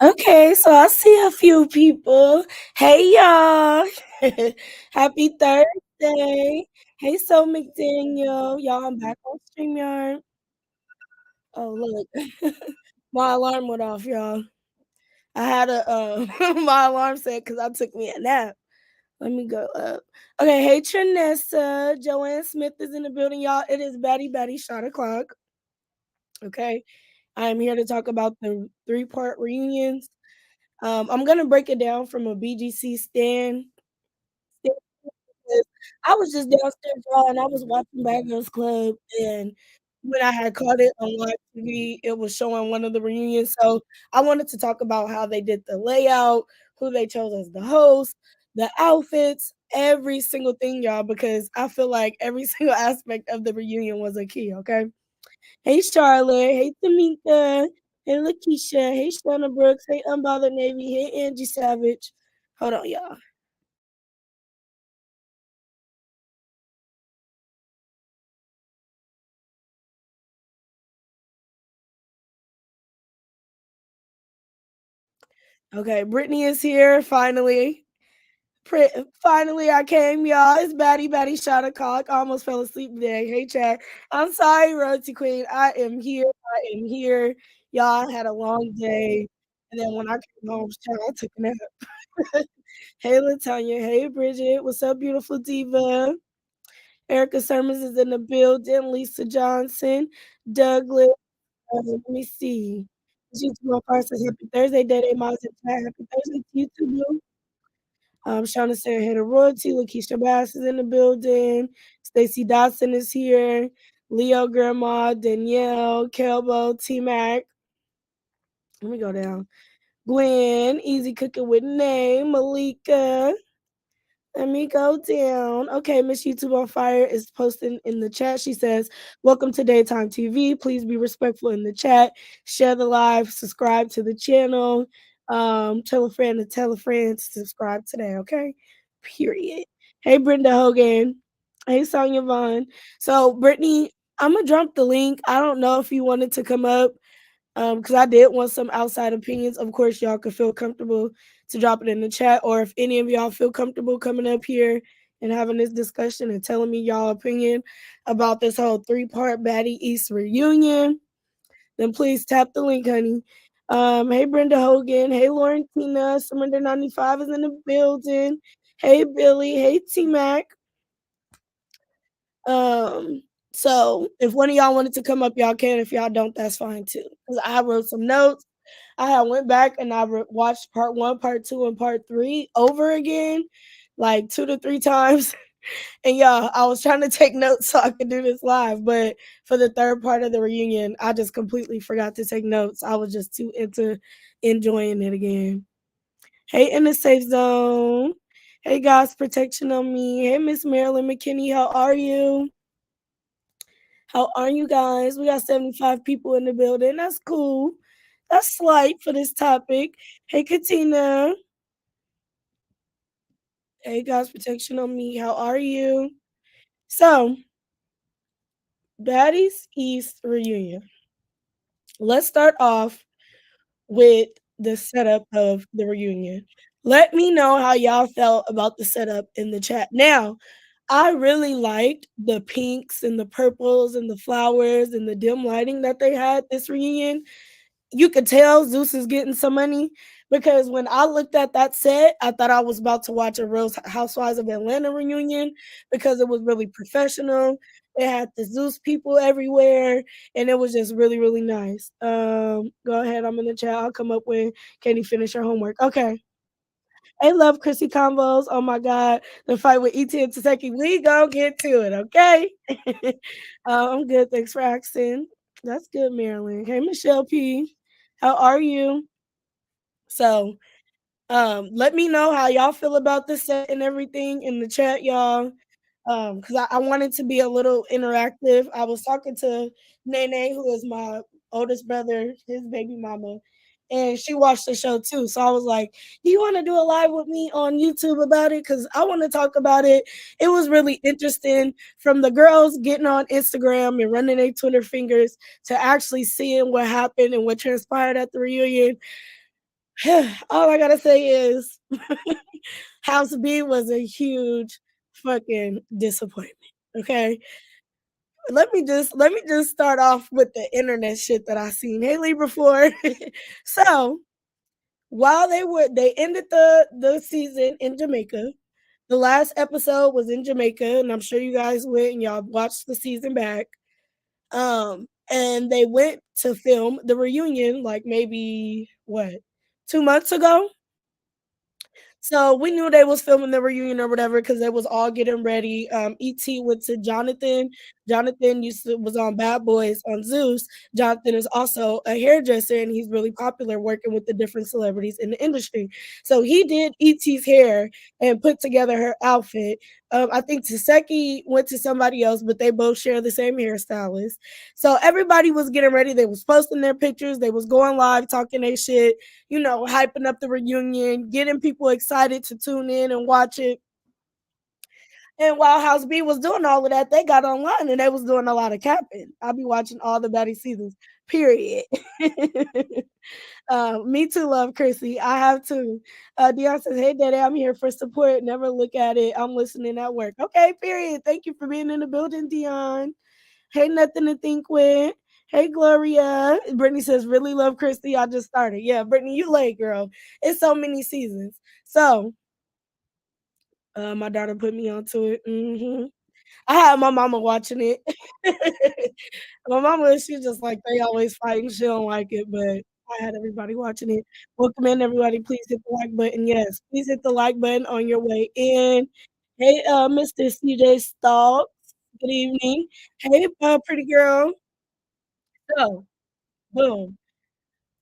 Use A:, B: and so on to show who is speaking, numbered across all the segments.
A: Okay, so I see a few people. Hey y'all. Happy Thursday. Hey So McDaniel. Y'all, I'm back on StreamYard. Oh look. My alarm went off, y'all. I had a my alarm set because I took me a nap. Let me go up. Okay, hey Trinessa. Joanne Smith is in the building, y'all. It is Batty shot o'clock. Okay. I am here to talk about the three-part reunions. I'm gonna break it down from a BGC because I was just downstairs, y'all, and I was watching Bad Girls Club, and when I had caught it on live TV, it was showing one of the reunions. So I wanted to talk about how they did the layout, who they chose as the host, the outfits, every single thing, y'all, because I feel like every single aspect of the reunion was a key. Okay. Hey Charlotte, hey Tamika, hey Lakeisha, hey Stunna Brooks, hey Unbothered Navy, hey Angie Savage. Hold on, y'all. Okay, Brittany is here finally. Pri Finally, I came, y'all. It's Batty shot o'clock. I almost fell asleep today. Hey, Chad. I'm sorry, Rosie Queen. I am here. I am here. Y'all, I had a long day. And then when I came home, child, I took a nap. Hey, Latanya. Hey, Bridget. What's up, beautiful diva? Erica Sermons is in the building. Lisa Johnson. Douglas. Let me see. YouTube Carson. Happy Thursday, Day Miles and Chat. Happy Thursday to you too, Blue. Shauna Sarah Hater Royalty, Lakeisha Bass is in the building. Stacy Dotson is here. Leo Grandma, Danielle, Kelbo, T Mac. Let me go down. Gwen, Easy Cooking with Name, Malika. Let me go down. Okay, Miss YouTube on Fire is posting in the chat. She says, "Welcome to Daytime TV. Please be respectful in the chat. Share the live. Subscribe to the channel. Tell a friend to tell a friend to subscribe today." Okay, period. Hey, Brenda Hogan. Hey, Sonia Vaughn. So, Brittany, I'm gonna drop the link. I don't know if you wanted to come up because I did want some outside opinions. Of course, y'all could feel comfortable to drop it in the chat, or if any of y'all feel comfortable coming up here and having this discussion and telling me y'all opinion about this whole three-part Baddie East reunion, then please tap the link, honey. Hey Brenda Hogan, hey Laurentina, Summer 95 is in the building. Hey Billy, hey T Mac. Um, so if one of y'all wanted to come up, y'all can. If y'all don't, that's fine too. Because I wrote some notes. I had went back and I watched part one, part two, and part three over again, like 2 to 3 times. And yeah, I was trying to take notes so I could do this live, but for the third part of the reunion, I just completely forgot to take notes. I was just too into enjoying it again. Hey, in the safe zone. Hey, God's protection on me. Hey, Miss Marilyn McKinney, how are you? How are you guys? We got 75 people in the building. That's cool. That's slight for this topic. Hey, Katina. Hey, God's protection on me. How are you? So, Baddies East reunion. Let's start off with the setup of the reunion. Let me know how y'all felt about the setup in the chat. Now, I really liked the pinks and the purples and the flowers and the dim lighting that they had this reunion. You could tell Zeus is getting some money because when I looked at that set, I thought I was about to watch a Real Housewives of Atlanta reunion because it was really professional. It had the Zeus people everywhere, and it was just really, really nice. Go ahead, I'm in the chat. I'll come up with can you finish your homework? Okay. I love Chrissy combos. Oh my god, the fight with ET and Taseki. We gonna get to it, okay? I'm good. Thanks for asking. That's good, Marilyn. Hey, Michelle P. How are you? So, let me know how y'all feel about the set and everything in the chat, y'all. Because I wanted to be a little interactive. I was talking to Nene, who is my oldest brother, his baby mama, and she watched the show too. So I was like, "Do you want to do a live with me on YouTube about it? Because I want to talk about it." It was really interesting from the girls getting on Instagram and running their Twitter fingers to actually seeing what happened and what transpired at the reunion. All I gotta say is House B was a huge fucking disappointment. Okay. Let me just start off with the internet shit that I seen. Hey Libra before. So while they ended the season in Jamaica. The last episode was in Jamaica, and I'm sure you guys went and y'all watched the season back. And they went to film the reunion like maybe what 2 months ago. So we knew they was filming the reunion or whatever because they was all getting ready. ET went to Jonathan. Jonathan was on Bad Boys on Zeus. Jonathan is also a hairdresser and he's really popular working with the different celebrities in the industry. So he did ET's hair and put together her outfit. I think Taseki went to somebody else, but they both share the same hairstylist. So everybody was getting ready. They was posting their pictures. They was going live, talking their shit, hyping up the reunion, getting people excited to tune in and watch it. And while House B was doing all of that, they got online and they was doing a lot of capping. I'll be watching all the Baddies seasons, period. Me too, love Chrissy. I have to. Dion says, "Hey, Daddy, I'm here for support. Never look at it. I'm listening at work." Okay, period. Thank you for being in the building, Dion. Hey, nothing to think with. Hey, Gloria. Brittany says, really love Christy. I just started. Yeah, Brittany, you late, girl. It's so many seasons. So, my daughter put me onto it. I had my mama watching it. My mama, she's just like, they always fighting. She don't like it, but I had everybody watching it. Welcome in, everybody. Please hit the like button. Yes, please hit the like button on your way in. Hey, Mr. CJ Stalk. Good evening. Hey, pretty girl. So, boom.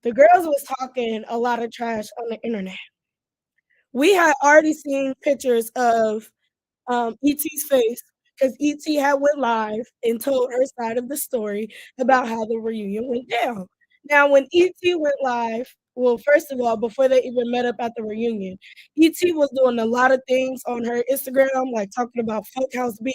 A: The girls was talking a lot of trash on the internet. We had already seen pictures of ET's face because ET had went live and told her side of the story about how the reunion went down. Now, when ET went live, well, first of all, before they even met up at the reunion, ET was doing a lot of things on her Instagram, like talking about fuck House B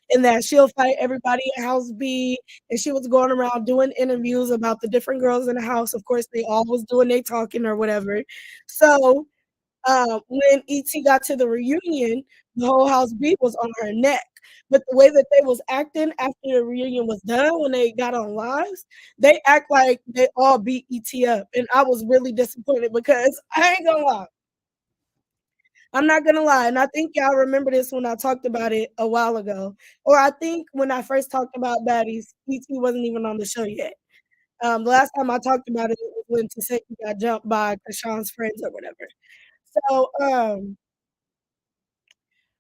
A: and that she'll fight everybody at House B. And she was going around doing interviews about the different girls in the house. Of course, they all was doing they talking or whatever. So when ET got to the reunion, the whole house beat was on her neck. But the way that they was acting after the reunion was done, when they got on lives, they act like they all beat ET up, and I was really disappointed because I ain't gonna lie. I'm not gonna lie, and I think y'all remember this when I talked about it a while ago, or I think when I first talked about Baddies, ET wasn't even on the show yet. The last time I talked about it was when Taseki got jumped by Krishan's friends or whatever. So,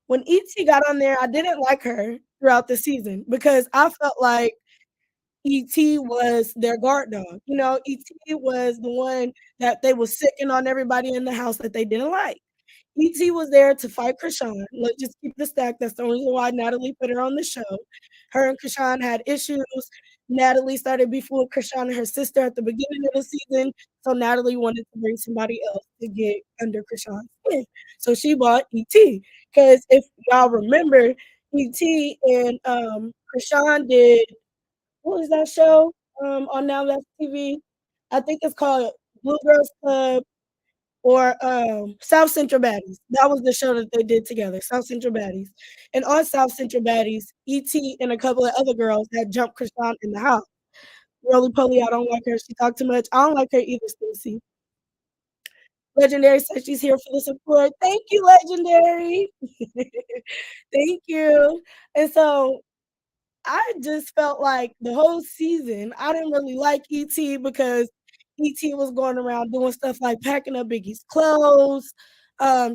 A: when ET got on there, I didn't like her throughout the season because I felt like ET was their guard dog. ET was the one that they was sicking on everybody in the house that they didn't like. ET was there to fight Krishan. Let's just keep the stack. That's the only reason why Natalie put her on the show. Her and Krishan had issues. Natalie started beefing with Krishan and her sister at the beginning of the season. So Natalie wanted to bring somebody else to get under Krishan's skin. So she bought ET. Because if y'all remember, ET and Krishan did, what was that show on Now That's TV? I think it's called Blue Girls Club or South Central Baddies. That was the show that they did together, South Central Baddies. And on South Central Baddies, ET and a couple of other girls had jumped Krishan in the house. Roly Poly, I don't like her. She talked too much. I don't like her either, Stacey. Legendary says she's here for the support. Thank you, Legendary. Thank you. And so I just felt like the whole season, I didn't really like ET because ET was going around doing stuff like packing up Biggie's clothes.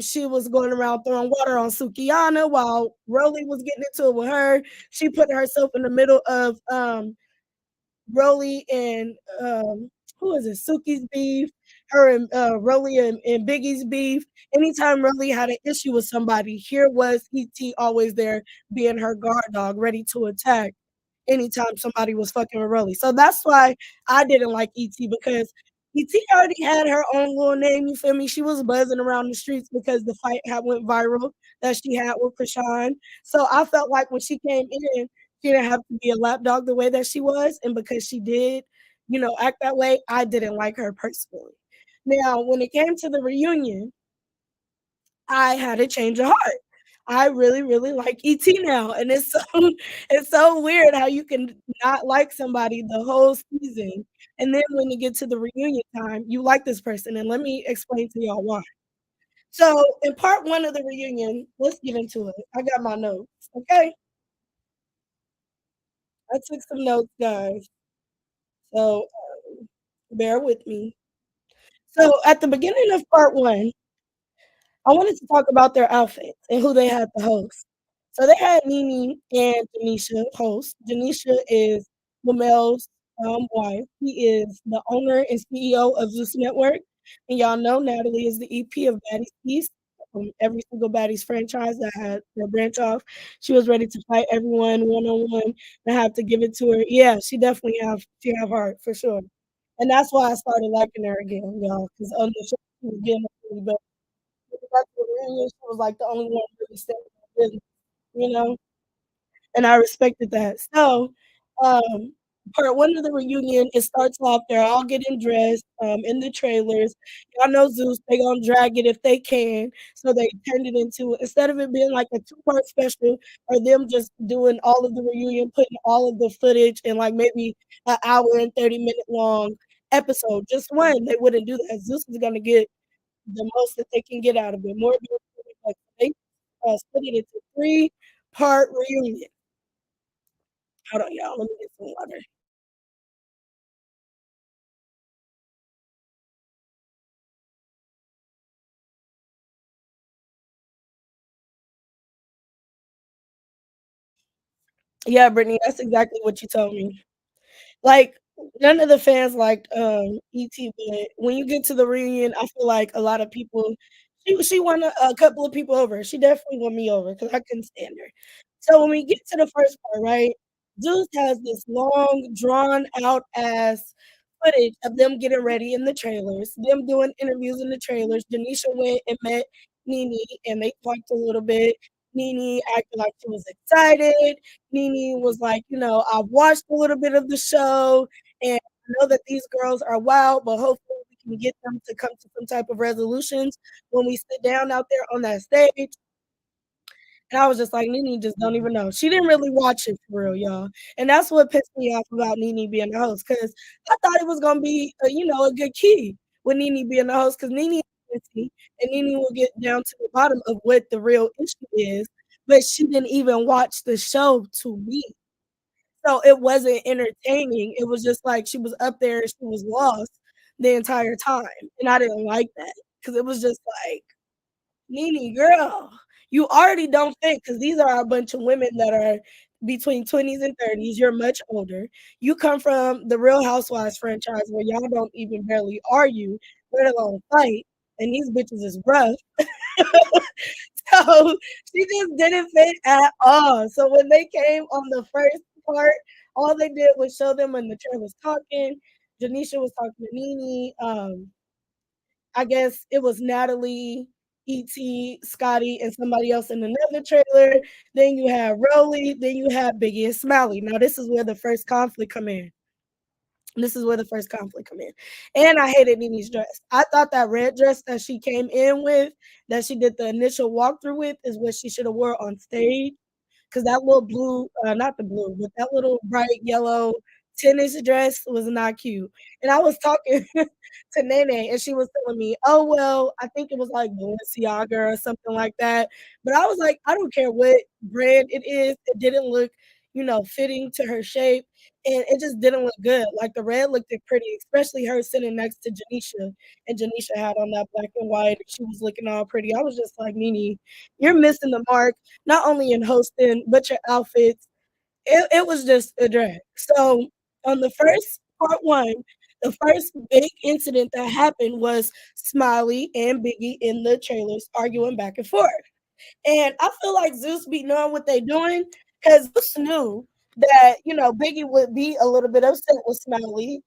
A: She was going around throwing water on Sukiana while Rolly was getting into it with her. She put herself in the middle of Rolly and who is it? Suki's beef. Her and Rolly and Biggie's beef. Anytime Rolly had an issue with somebody, here was ET always there being her guard dog, ready to attack anytime somebody was fucking with Rolly. So that's why I didn't like ET because ET already had her own little name. You feel me? She was buzzing around the streets because the fight had went viral that she had with Krishan. So I felt like when she came in, she didn't have to be a lapdog the way that she was, and because she did, act that way, I didn't like her personally. Now, when it came to the reunion, I had a change of heart. I really, really like ET now, and it's so it's so weird how you can not like somebody the whole season, and then when you get to the reunion time, you like this person, and let me explain to y'all why. So, in part 1 of the reunion, let's get into it. I got my notes, okay? I took some notes, guys, so, bear with me. So, at the beginning of part 1, I wanted to talk about their outfits and who they had to host. So they had Nene and Janisha host. Janisha is Lamel's wife. He is the owner and CEO of Zeus Network. And y'all know Natalie is the EP of Baddies East. From every single Baddies franchise that had their branch off. She was ready to fight everyone one on one. I have to give it to her. Yeah, she have heart for sure. And that's why I started liking her again, y'all. Because on the show she was getting really better. That's what reunion, she was like the only one really standing on business, you know? And I respected that. So, part 1 of the reunion, it starts off, they're all getting dressed, in the trailers. Y'all know Zeus, they gonna drag it if they can, so they turned it into instead of it being like a two-part special or them just doing all of the reunion, putting all of the footage in, like, maybe an hour and 30-minute long episode, just one, they wouldn't do that. Zeus is gonna get the most that they can get out of it, more than like, they, split it into 3-part reunion. Hold on, y'all. Let me get some water. Yeah, Brittany, that's exactly what you told me. Like, none of the fans liked, ET, but when you get to the reunion, I feel like a lot of people she won a couple of people over. She definitely won me over because I couldn't stand her. So when we get to the first part, right, Zeus has this long, drawn out ass footage of them getting ready in the trailers, them doing interviews in the trailers. Denisha went and met Nene, and they talked a little bit. Nene acted like she was excited. Nene was like, "I've watched a little bit of the show, and I know that these girls are wild, but hopefully we can get them to come to some type of resolutions when we sit down out there on that stage." And I was just like, "Nene just don't even know." She didn't really watch it for real, y'all. And that's what pissed me off about Nene being the host, because I thought it was gonna be, a good key with Nene being the host, because Nene is messy, and Nene will get down to the bottom of what the real issue is, but she didn't even watch the show to me. So it wasn't entertaining. It was just like she was up there and she was lost the entire time. And I didn't like that because it was just like, Nene, girl, you already don't fit because these are a bunch of women that are between 20s and 30s. You're much older. You come from the Real Housewives franchise where y'all don't even barely argue, let alone fight. And these bitches is rough. So she just didn't fit at all. So when they came on the first part, all they did was show them when the chair was talking. Janisha was talking to Nene. I guess it was Natalie, ET, Scotty, and somebody else in another trailer. Then you have Rolly. Then you have Biggie and Smiley. Now this is where the first conflict come in. This is where the first conflict come in. And I hated Nene's dress. I thought that red dress that she came in with, that she did the initial walkthrough with, is what she should have wore on stage. Because that little blue, not the blue, but that little bright yellow tennis dress was not cute. And I was talking to Nene, and she was telling me, "Oh well, I think it was like Balenciaga or something like that." But I was like, I don't care what brand it is. It didn't look, fitting to her shape, and it just didn't look good. Like the red looked pretty, especially her sitting next to Janisha, and Janisha had on that black and white. And she was looking all pretty. I was just like, Nene, you're missing the mark not only in hosting, but your outfits. It was just a drag. So on the first part 1, the first big incident that happened was Smiley and Biggie in the trailers arguing back and forth. And I feel like Zeus be knowing what they doing because Zeus knew that, Biggie would be a little bit upset with Smiley.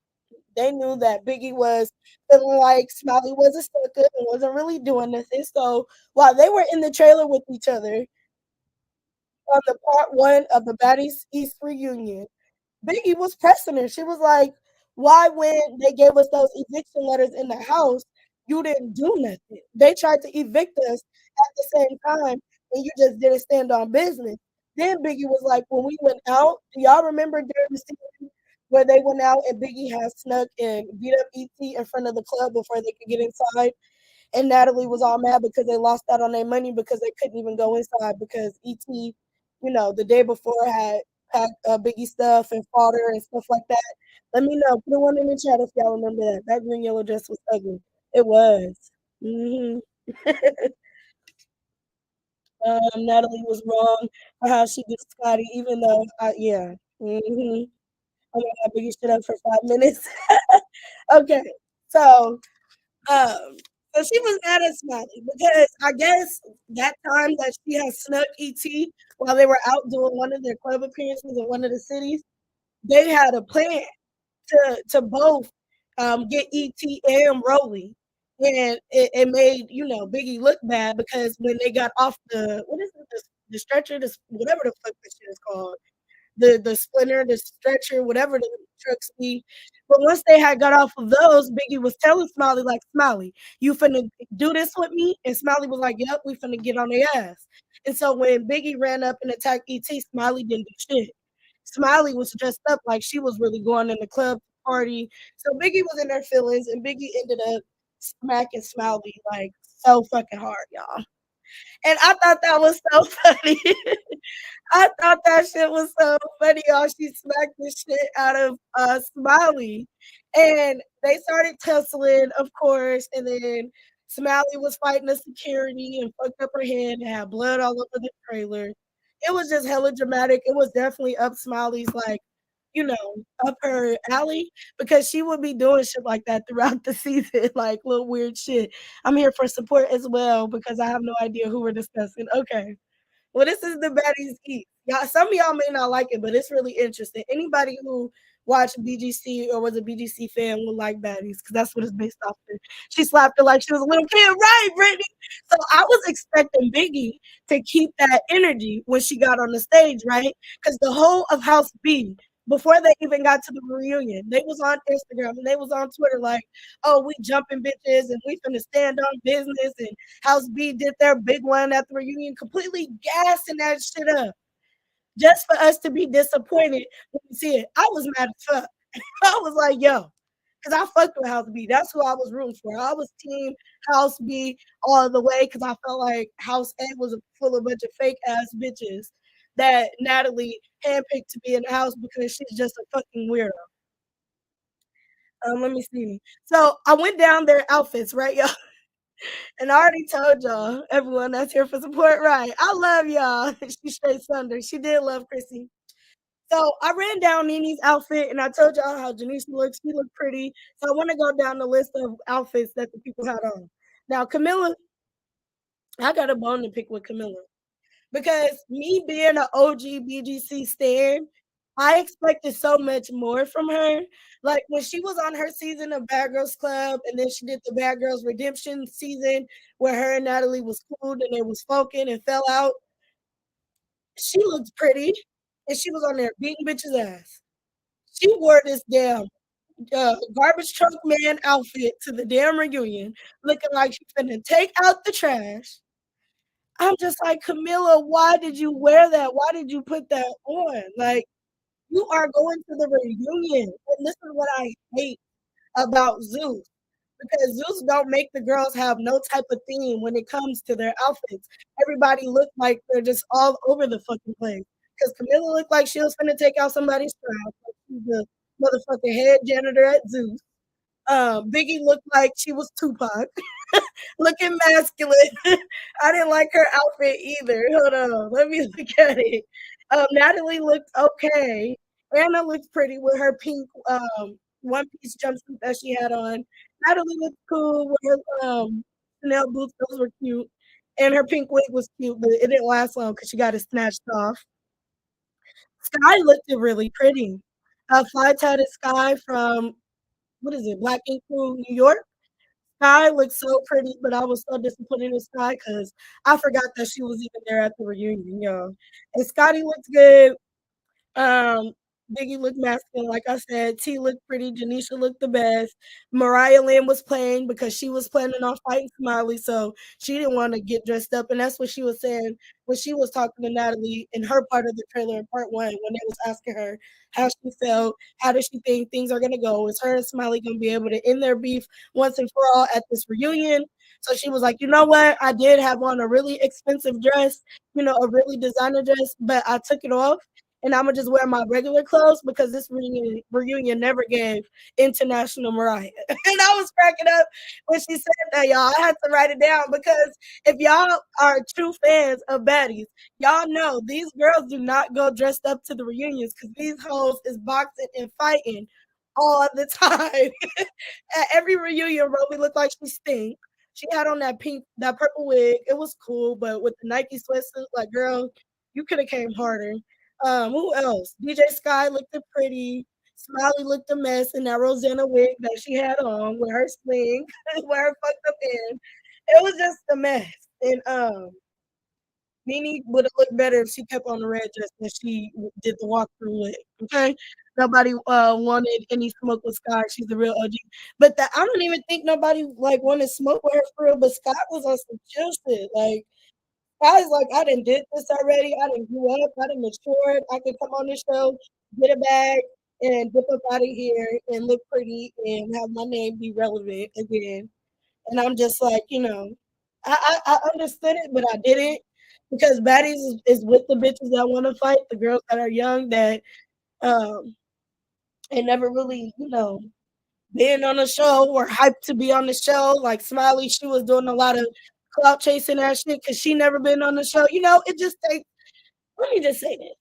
A: They knew that Biggie was feeling like Smiley was a sucker and wasn't really doing nothing. So while they were in the trailer with each other, on the part 1 of the Baddies East reunion, Biggie was pressing her. She was like, "Why when they gave us those eviction letters in the house, You didn't do nothing. They tried to evict us at the same time, and you just didn't stand on business. Then Biggie was like, when we went out, do y'all remember during the season where they went out and Biggie had snuck and beat up ET in front of the club before they could get inside? And Natalie was all mad because they lost out on their money because they couldn't even go inside because ET, the day before had packed Biggie stuff and fodder and stuff like that. Let me know. Put one in the chat if y'all remember that. That green yellow dress was ugly. It was. Hmm. Natalie was wrong for how she did Scotty, even though, yeah. Hmm. I'm gonna have Biggie shit up for 5 minutes. Okay, so Um, so she was mad at Smiley because I guess that time that she had snuck ET while they were out doing one of their club appearances in one of the cities, they had a plan to both get ET and Rolly. And it made, Biggie look bad because when they got off what is it, the stretcher, whatever the fuck this shit is called, the splinter, the stretcher, whatever the trucks be. But once they had got off of those, Biggie was telling Smiley, like, Smiley, you finna do this with me? And Smiley was like, yep, we finna get on their ass. And so when Biggie ran up and attacked ET, Smiley didn't do shit. Smiley was dressed up like she was really going in the club party. So Biggie was in their feelings, and Biggie ended up smacking Smiley like so fucking hard, y'all. And I thought that was so funny. I thought that shit was so funny, y'all. She smacked the shit out of Smiley. And they started tussling, of course, and then Smiley was fighting the security and fucked up her head and had blood all over the trailer. It was just hella dramatic. It was definitely up Smiley's like, you know, up her alley because she would be doing shit like that throughout the season, like little weird shit. I'm here for support as well because I have no idea who we're discussing. Okay. Well, this is the Baddies Eat. Y'all, some of y'all may not like it, but it's really interesting. Anybody who watched BGC or was a BGC fan will like Baddies because that's what it's based off of. She slapped her like she was a little kid, right, Brittany? So I was expecting Biggie to keep that energy when she got on the stage, right? Because the whole of House B, before they even got to the reunion, they was on Instagram and they was on Twitter like, oh, we jumping bitches and we finna stand on business and House B did their big one at the reunion, completely gassing that shit up just for us to be disappointed when we see it. I was mad as fuck. I was like, yo, because I fucked with House B. That's who I was rooting for. I was team House B all the way because I felt like House A was full of a bunch of fake ass bitches that Natalie handpicked to be in the house because she's just a fucking weirdo. Let me see. So I went down their outfits, right, y'all? And I already told y'all, everyone that's here for support, right? I love y'all. She straight Thunder. She did love Chrissy. So I ran down Nini's outfit and I told y'all how Janice looks. She looked pretty. So I want to go down the list of outfits that the people had on. Now, Camilla, I got a bone to pick with Camilla because me being an OG BGC stan, I expected so much more from her. Like when she was on her season of Bad Girls Club, and then she did the Bad Girls Redemption season where her and Natalie was cool and they was fucking and fell out. She looked pretty, and she was on there beating bitches ass. She wore this damn garbage truck man outfit to the damn reunion, looking like she finna take out the trash. I'm just like, Camilla, why did you wear that? Why did you put that on? Like, you are going to the reunion. And this is what I hate about Zeus. Because Zeus don't make the girls have no type of theme when it comes to their outfits. Everybody looked like they're just all over the fucking place. Because Camilla looked like she was finna take out somebody's trash. Like she's the motherfucking head janitor at Zeus. Biggie looked like she was Tupac, looking masculine. I didn't like her outfit either. Hold on, let me look at it. Natalie looked okay. Anna looked pretty with her pink one piece jumpsuit that she had on. Natalie looked cool with her Chanel boots; those were cute. And her pink wig was cute, but it didn't last long because she got it snatched off. Sky looked really pretty. Fly Tatted Sky from what is it, Black Ink Crew, New York. Sky looked so pretty, but I was so disappointed in Sky because I forgot that she was even there at the reunion, y'all. And Scotty looked good. Um, Biggie looked masculine, like I said. T looked pretty. Janisha looked the best. Mariah Lynn was playing because she was planning on fighting Smiley, so she didn't want to get dressed up. And that's what she was saying when she was talking to Natalie in her part of the trailer in part one, when they was asking her how she felt, how does she think things are gonna go? Is her and Smiley gonna be able to end their beef once and for all at this reunion? So she was like, you know what? I did have on a really expensive dress, a really designer dress, but I took it off and I'm gonna just wear my regular clothes because this reunion never gave international Mariah. And I was cracking up when she said that, y'all. I had to write it down because if y'all are true fans of Baddies, y'all know these girls do not go dressed up to the reunions because these hoes is boxing and fighting all the time. At every reunion, Roby looked like she stink. She had on that purple wig. It was cool, but with the Nike sweatsuit, like, girl, you could have came harder. Who else? DJ Sky looked pretty. Smiley looked a mess in that Rosanna wig that she had on with her sling, with her fucked up end. It was just a mess. And Nene would have looked better if she kept on the red dress when she did the walkthrough with. Okay, nobody wanted any smoke with Sky. She's a real OG. But I don't even think nobody like wanted smoke with her for real. But Scott was on some chill shit. Like Sky's like, I didn't did this already. I didn't grew up. I didn't matured. I could come on this show, get a bag, and dip up out of here and look pretty and have my name be relevant again. And I'm just like, I understood it, but I didn't because Baddies is with the bitches that want to fight, the girls that are young that um and never really, been on the show or hyped to be on the show. Like Smiley, she was doing a lot of clout chasing that shit because she never been on the show. It just takes. Let me just say this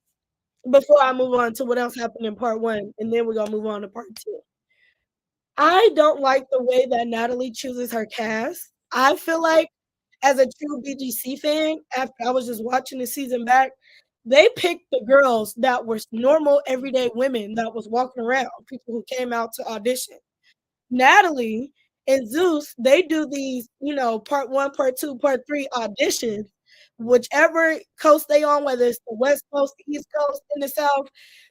A: before I move on to what else happened in part one, and then we're gonna move on to part two. I don't like the way that Natalie chooses her cast. I feel like as a true BGC fan, after I was just watching the season back, they picked the girls that were normal everyday women that was walking around, people who came out to audition. Natalie and Zeus, they do these, part one, part two, part three auditions, whichever coast they on, whether it's the West Coast, the East Coast, in the South,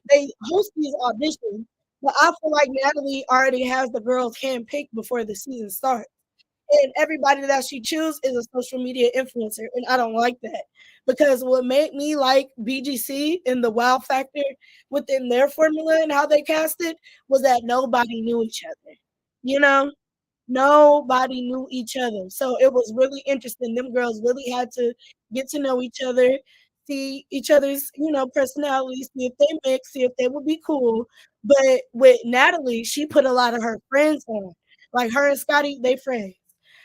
A: they host these auditions. But I feel like Natalie already has the girls handpicked before the season starts. And everybody that she chooses is a social media influencer. And I don't like that. Because what made me like BGC and the wow factor within their formula and how they cast it was that nobody knew each other. You know, nobody knew each other. So it was really interesting. Them girls really had to get to know each other, see each other's, personalities, see if they mix, see if they would be cool. But with Natalie, she put a lot of her friends on. Like her and Scotty, they friends.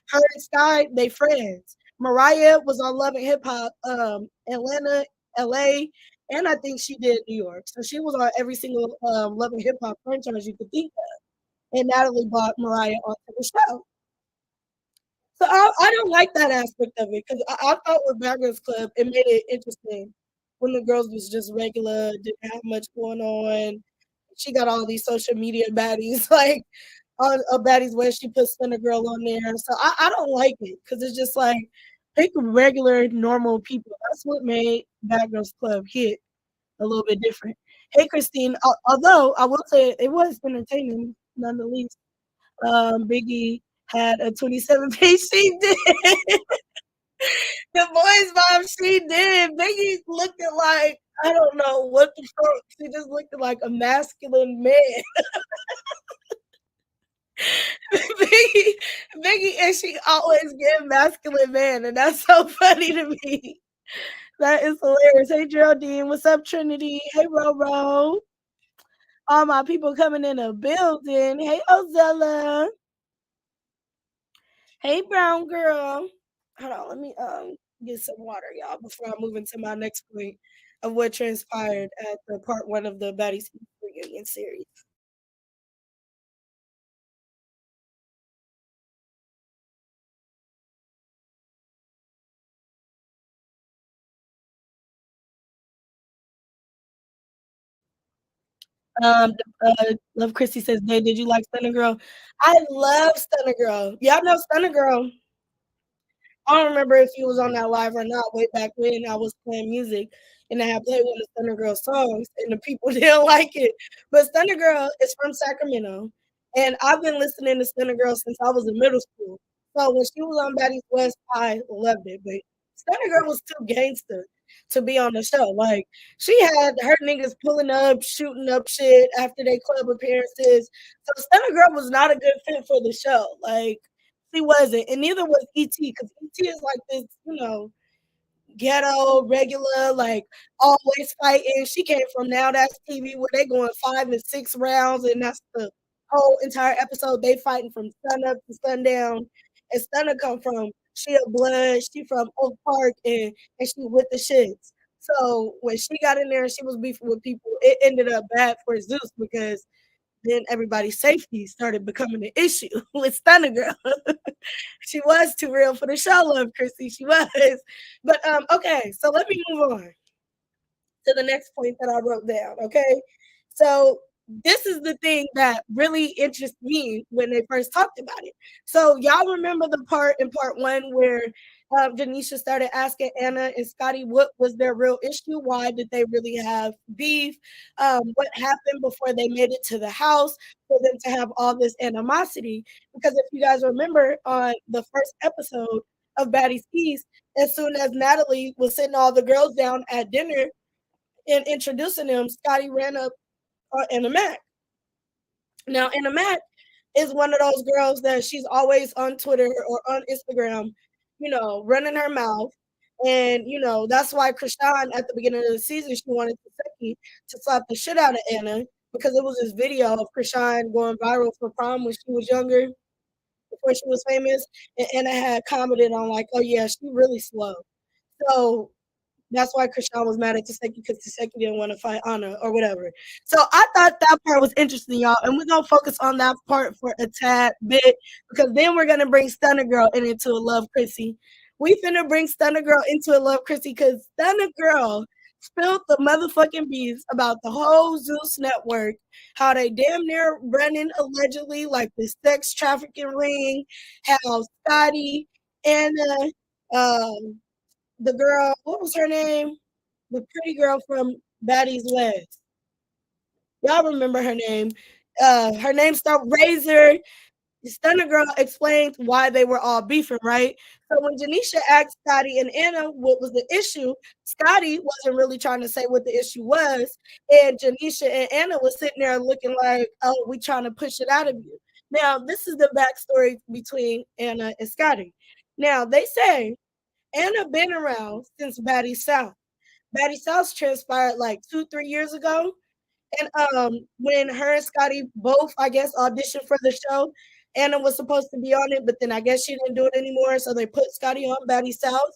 A: Her and Sky, they friends. Mariah was on Love and Hip Hop, Atlanta, LA, and I think she did New York. So she was on every single Love and Hip Hop franchise you could think of, and Natalie brought Mariah onto the show. So I don't like that aspect of it because I thought with Bad Girls Club, it made it interesting when the girls was just regular, didn't have much going on. She got all these social media baddies, like on a baddies where she put Stunna Girl on there. So I don't like it because it's just like pick regular, normal people. That's what made Bad Girls Club hit a little bit different. Hey, Christine, although I will say it was entertaining nonetheless. Biggie had a 27 page. She did. The boys' mom, she did. Biggie looked like, I don't know what the fuck. She just looked like a masculine man. Biggie, Biggie, and she always get masculine man, and that's so funny to me. That is hilarious. Hey, Geraldine. What's up, Trinity? Hey, Roro. All my people coming in the building. Hey, Ozella. Hey, brown girl. Hold on, let me get some water, y'all, before I move into my next point of what transpired at the part one of the Baddies reunion series. Love Christy says, "Hey, did you like Stunna Girl?" I love Stunna Girl. Y'all know Stunna Girl. I don't remember if he was on that live or not way back when I was playing music. and I had played one of Stunna Girl's songs, and the people didn't like it. But Stunna Girl is from Sacramento, and I've been listening to Stunna Girl since I was in middle school. So when she was on Baddies West, I loved it. But Stunna Girl was too gangster to be on the show. Like she had her niggas pulling up, shooting up shit after their club appearances. So Stunna Girl was not a good fit for the show. Like she wasn't, and neither was ET because ET is like this, ghetto, regular, like always fighting. She came from Now That's TV where they going 5 and 6 rounds, and that's the whole entire episode. They fighting from sun up to sundown. And Stunner come from she a blood, she from Oak Park, and she with the shits. So when she got in there and she was beefing with people, it ended up bad for Zeus because then everybody's safety started becoming an issue with Stunner Girl. She was too real for the show, love Chrissy. She was. But okay, so let me move on to the next point that I wrote down. Okay. So this is the thing that really interests me when they first talked about it. So y'all remember the part in part one where Janisha started asking Anna and Scotty what was their real issue? Why did they really have beef? What happened before they made it to the house for them to have all this animosity? Because if you guys remember on the first episode of Baddies East, as soon as Natalie was sitting all the girls down at dinner, and introducing them, Scotty ran up Anna Mac. Now, Anna Mac is one of those girls that she's always on Twitter or on Instagram, running her mouth. And, that's why Chrisean at the beginning of the season, she wanted Seki to slap the shit out of Anna because it was this video of Chrisean going viral for prom when she was younger, before she was famous. And Anna had commented on, like, oh, yeah, she really slow. So that's why Chrisean was mad at Taseki because Taseki didn't want to fight Anna or whatever. So I thought that part was interesting, y'all. And we're going to focus on that part for a tad bit because then we're going to bring Stunner Girl into a Love Chrissy. We finna bring Stunner Girl into a Love Chrissy because Stunner Girl spilled the motherfucking beans about the whole Zeus network, how they damn near running allegedly like the sex trafficking ring, how Scotty, Anna, um, the girl, what was her name? The pretty girl from Baddies West. Y'all remember her name. Her name started Razor. Stunner Girl explained why they were all beefing, right? So when Janisha asked Scotty and Anna what was the issue, Scotty wasn't really trying to say what the issue was. And Janisha and Anna was sitting there looking like, oh, we trying to push it out of you. Now, this is the backstory between Anna and Scotty. Now, they say Anna been around since Batty South. Batty South transpired like 2, 3 years ago. And when her and Scotty both, I guess, auditioned for the show, Anna was supposed to be on it, but then I guess she didn't do it anymore. So they put Scotty on Batty South.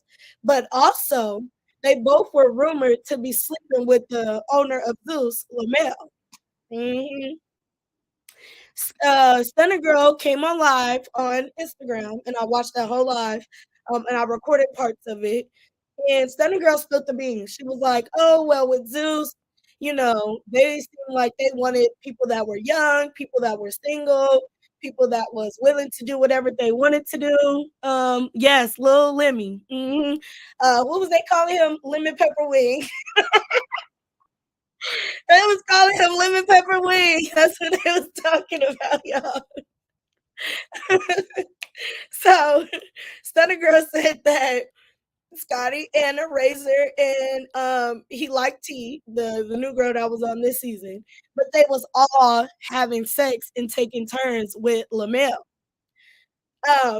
A: But also, they both were rumored to be sleeping with the owner of Zeus, Lamel. Mm-hmm. Stunner Girl came on live on Instagram, and I watched that whole live, and I recorded parts of it. And Stunner Girl spilled the beans. She was like, "Oh well, with Zeus, they seemed like they wanted people that were young, people that were single, people that was willing to do whatever they wanted to do." Yes, Lil Lemmy. What was they calling him? Lemon Pepper Wing. They was calling him Lemon Pepper Wing. That's what they was talking about, y'all. So Stunner Girl said that Scotty and a Razor and he liked T, the new girl that was on this season, but they was all having sex and taking turns with Lamel.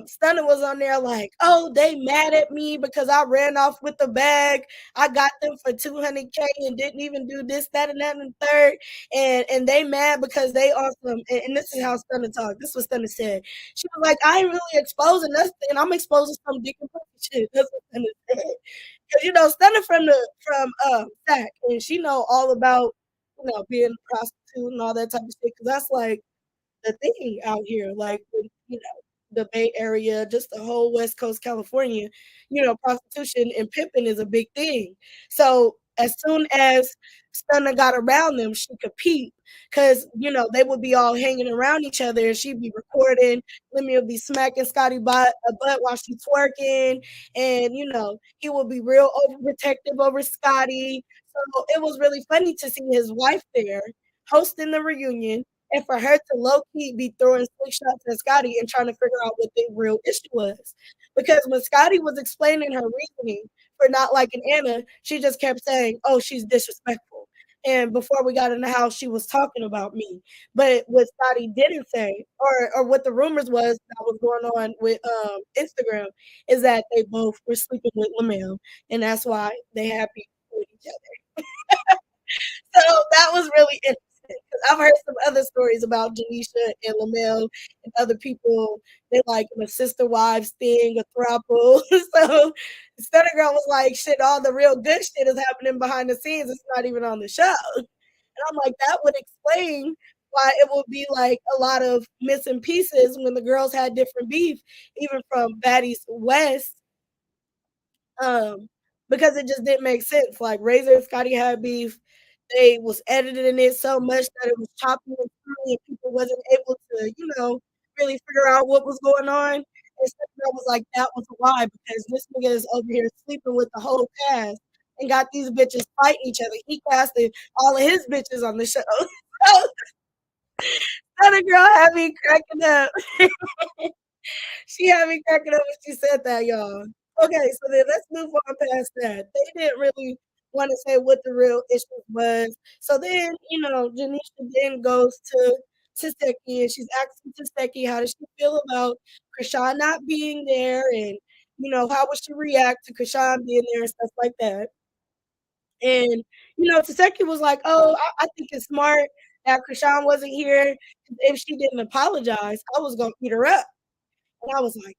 A: Stunner was on there like, oh, they mad at me because I ran off with the bag. I got them for 200K and didn't even do this, that, and that, and the third. And they mad because they awesome. And this is how Stunner talked. This was Stunner said. She was like, I ain't really exposing nothing. I'm exposing some dick and pussy shit. That's what Stunner said. Because Stunner from Sac, and she know all about being a prostitute and all that type of shit. Because that's like the thing out here, like the Bay Area, just the whole West Coast California, prostitution and pimping is a big thing. So as soon as Stunna got around them, she could peep because they would be all hanging around each other and she'd be recording. Lemmy would be smacking Scotty butt while she's twerking, and he would be real overprotective over Scotty. So it was really funny to see his wife there hosting the reunion and for her to low key be throwing slick shots at Scotty and trying to figure out what the real issue was. Because when Scotty was explaining her reasoning for not liking Anna, she just kept saying, "Oh, she's disrespectful." And before we got in the house, she was talking about me. But what Scotty didn't say, or what the rumors was that was going on with Instagram, is that they both were sleeping with Lamel, and that's why they had beef with each other. So that was really interesting because I've heard some other stories about Janisha and Lamel and other people. They like in a sister wives thing, a throuple. So Stunna Girl was like, shit, all the real good shit is happening behind the scenes. It's not even on the show. And I'm like, that would explain why it would be like a lot of missing pieces when the girls had different beef, even from Baddies West, um, because it just didn't make sense. Like Razor and Scotty had beef. They was editing it so much that it was choppy and screwy and people wasn't able to, really figure out what was going on. And Stephen was like, that was why, because this nigga is over here sleeping with the whole cast and got these bitches fighting each other. He casted all of his bitches on the show. So that girl had me cracking up. She had me cracking up when she said that, y'all. Okay, so then let's move on past that. They didn't really want to say what the real issue was. So then, Janisha then goes to Taseki and she's asking Taseki how does she feel about Chrisean not being there and how would she react to Chrisean being there and stuff like that. And Taseki was like, "Oh, I think it's smart that Chrisean wasn't here. If she didn't apologize, I was gonna eat her up." And I was like,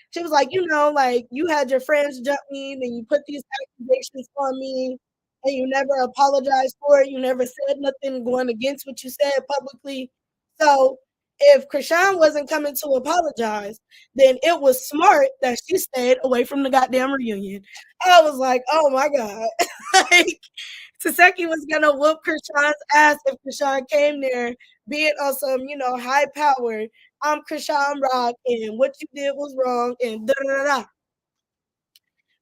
A: she was like, like you had your friends jump me, and you put these accusations on me, and you never apologized for it. You never said nothing going against what you said publicly. So if Chrisean wasn't coming to apologize, then it was smart that she stayed away from the goddamn reunion. I was like, oh my God. Like Taseki was gonna whoop Chrisean's ass if Chrisean came there, being on some, high powered. I'm Chrisean Rock, and what you did was wrong, and da da da da.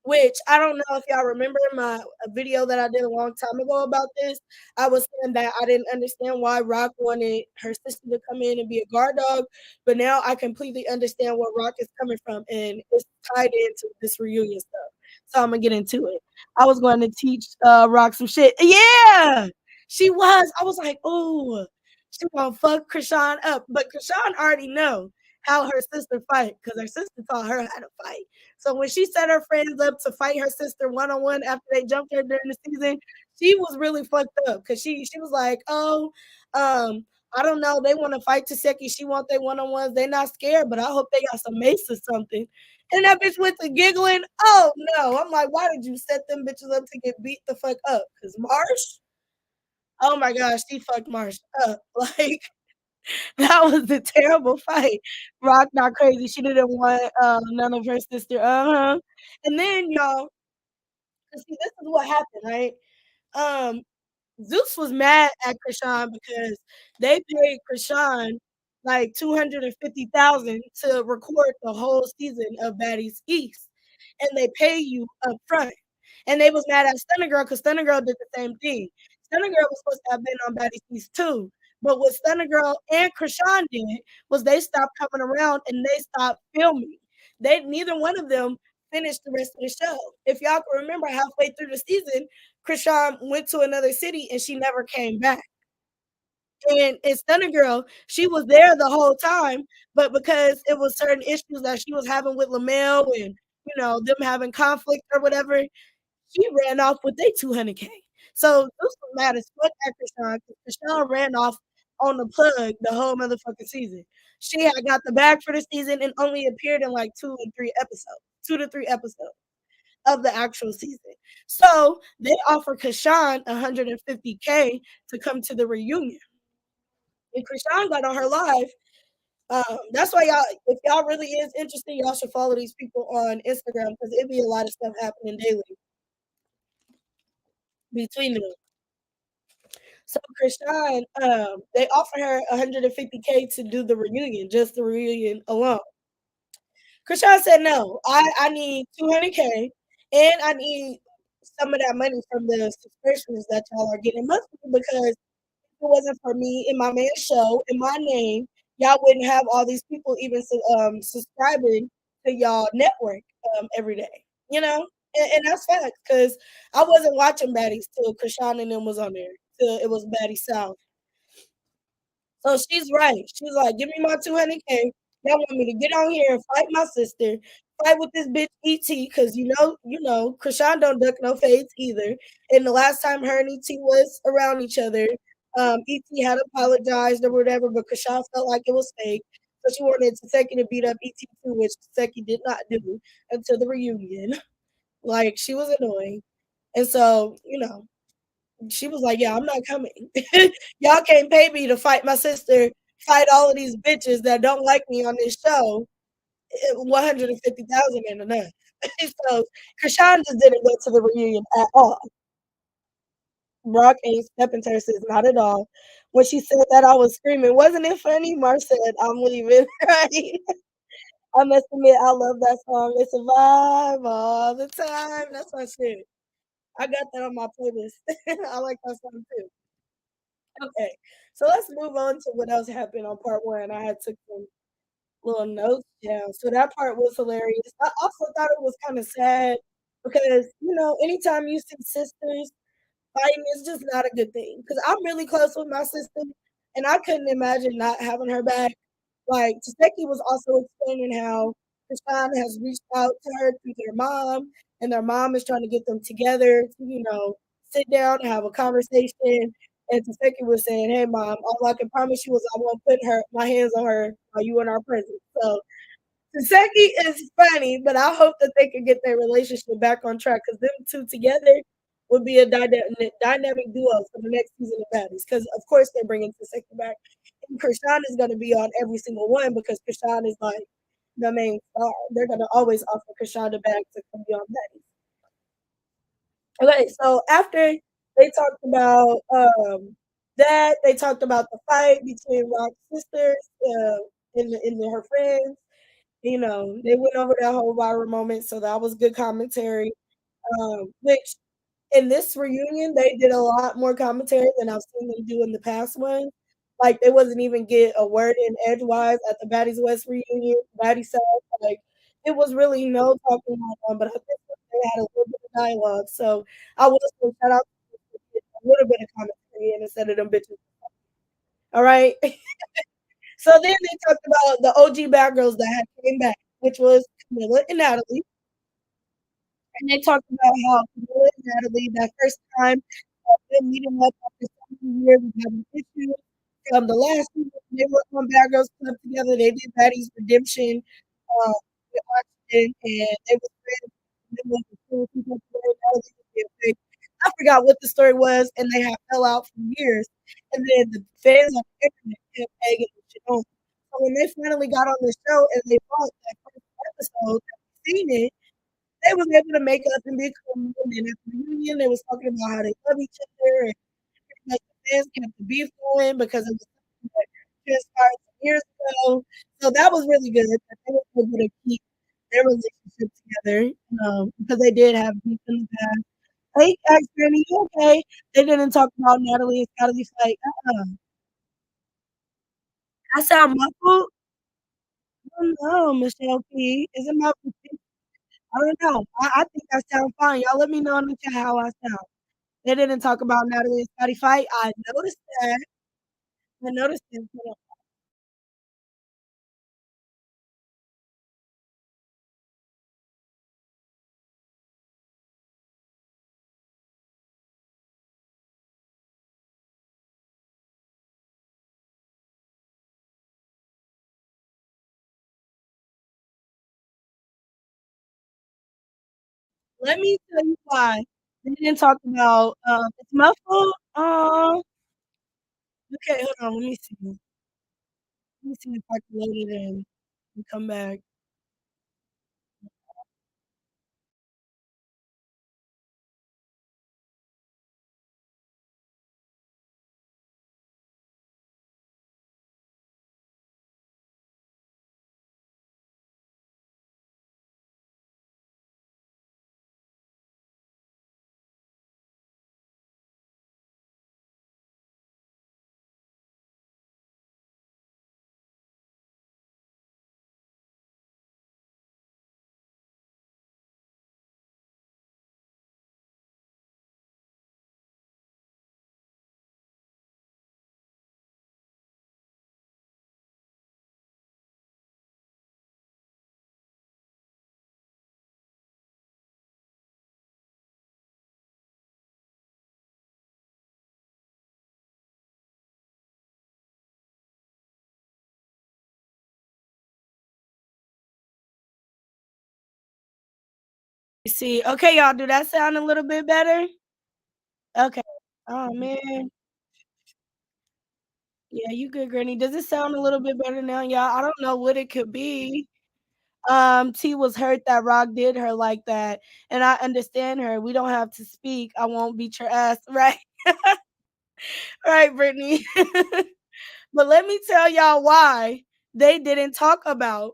A: Which I don't know if y'all remember my a video that I did a long time ago about this. I was saying that I didn't understand why Rock wanted her sister to come in and be a guard dog, but now I completely understand where Rock is coming from, and it's tied into this reunion stuff. So I'm gonna get into it. I was going to teach Rock some shit. Yeah, she was. I was like, oh, she gonna fuck Chrisean up, but Chrisean already know how her sister fight because her sister taught her how to fight. So when she set her friends up to fight her sister one on one after they jumped her during the season, she was really fucked up because she was like, "Oh, I don't know. They want to fight Taseki. She want they one on ones. They not scared, but I hope they got some mace or something." And that bitch went to giggling. Oh no! I'm like, why did you set them bitches up to get beat the fuck up? Because Marsh. Oh my gosh, she fucked Marsh up. Like that was a terrible fight. Rock not crazy. She didn't want none of her sister. And then y'all, 'cause see, this is what happened, right? Um, Zeus was mad at Chrisean because they paid Chrisean like 250,000 to record the whole season of Baddies East, and they pay you up front. And they was mad at Stunna Girl because Stunna Girl did the same thing. Stunna Girl was supposed to have been on Baddies East too, but what Stunna Girl and Chrisean did was they stopped coming around and they stopped filming. They neither one of them finished the rest of the show. If y'all can remember, halfway through the season, Chrisean went to another city and she never came back. And Stunna Girl, she was there the whole time, but because it was certain issues that she was having with Lamel and them having conflict or whatever, she ran off with their 200K. So this was mad as fuck at Chrisean because Chrisean ran off on the plug the whole motherfucking season. She had got the bag for the season and only appeared in like 2 to 3 episodes of the actual season. So they offer Kashawn 150K to come to the reunion. And Krishan got on her live. That's why y'all, if y'all really is interested, y'all should follow these people on Instagram because it be a lot of stuff happening daily between them. So Chrisean, they offered her 150K to do the reunion, just the reunion alone. Chrisean said, "No, I need 200K, and I need some of that money from the subscriptions that y'all are getting monthly because if it wasn't for me and my man's show and my name, y'all wouldn't have all these people even subscribing to y'all network every day, you know? And that's facts because I wasn't watching Baddies till Chrisean and them was on there, till it was Baddies South. So she's right. She's like, "Give me my 200K. Y'all want me to get on here and fight my sister, fight with this bitch ET, because Krishan don't duck no fades either. And the last time her and ET was around each other, ET had apologized or whatever, but Krishan felt like it was fake. So she wanted Taseki to beat up ET too, which Taseki did not do until the reunion. Like she was annoying. And so, she was like, "Yeah, I'm not coming. Y'all can't pay me to fight my sister, fight all of these bitches that don't like me on this show. 150,000 ain't enough." So Krishan just didn't go to the reunion at all. Rock ain't stepping to her sis, not at all. When she said that, I was screaming. Wasn't it funny? Mar said, "I'm leaving." Right? I must admit, I love that song. It's a vibe all the time. That's my shit. I got that on my playlist. I like that song too. Okay, so let's move on to what else happened on part one. I had took some little notes down. So that part was hilarious. I also thought it was kind of sad because, anytime you see sisters fighting is just not a good thing. Because I'm really close with my sister, and I couldn't imagine not having her back. Like Taseki was also explaining how Krishan has reached out to her through their mom, and their mom is trying to get them together to, sit down and have a conversation. And Taseki was saying, "Hey, mom, all I can promise you is I won't put my hands on her while you in our presence." So Seki is funny, but I hope that they can get their relationship back on track because them two together would be a dynamic duo for the next season of Baddies. Because of course they're bringing Seki back, and Krishan is going to be on every single one because Krishan is like the main star. They're going to always offer Krishan the bag to come be on Baddies. Okay, so after they talked about that, they talked about the fight between Rock's sisters and her friends. They went over that whole viral moment, so that was good commentary. Which in this reunion, they did a lot more commentary than I've seen them do in the past one. Like they wasn't even get a word in edgewise at the Baddies West reunion, Baddies South. Like it was really no talking going on, but I think they had a little bit of dialogue. So I will say shout out to a little bit of commentary instead of them bitches. All right. So then they talked about the OG bad girls that had came back, which was Camilla and Natalie. And they talked about how Camilla and Natalie, that first time, them meeting up after so many years of having issues. The last season, they were on Bad Girls Club together. They did Baddies Redemption with Oxygen, and they were friends. They were cool people together. Natalie was being fake. I forgot what the story was, and they had fell out for years. And then the fans on the internet kept egging the shit on. So when they finally got on the show and they watched that first episode, seen it, they was able to make up and be cool. And then at the reunion, they was talking about how they love each other and pretty much the fans kept the beef going because it was something that transpired some years ago. So that was really good that they were able to keep their relationship together because they did have beef in the past. Hey, Granny, you okay? They didn't talk about Natalie and Scotty fight. I sound muffled. I don't know, Michelle P. Is it my I don't know. I think I sound fine. Y'all let me know in the chat how I sound. They didn't talk about Natalie and Scotty fight. I noticed that. I noticed it. Let me tell you why. They didn't talk about it's muffled. Okay, hold on. Let me see. Let me see if I can load it in and come back. See, okay, y'all, do that sound a little bit better? Okay. Oh, man. Yeah, you good, Granny. Does it sound a little bit better now, y'all? I don't know what it could be. T was hurt that Rock did her like that, and I understand her. We don't have to speak. I won't beat your ass, right? Right, Brittany. But let me tell y'all why they didn't talk about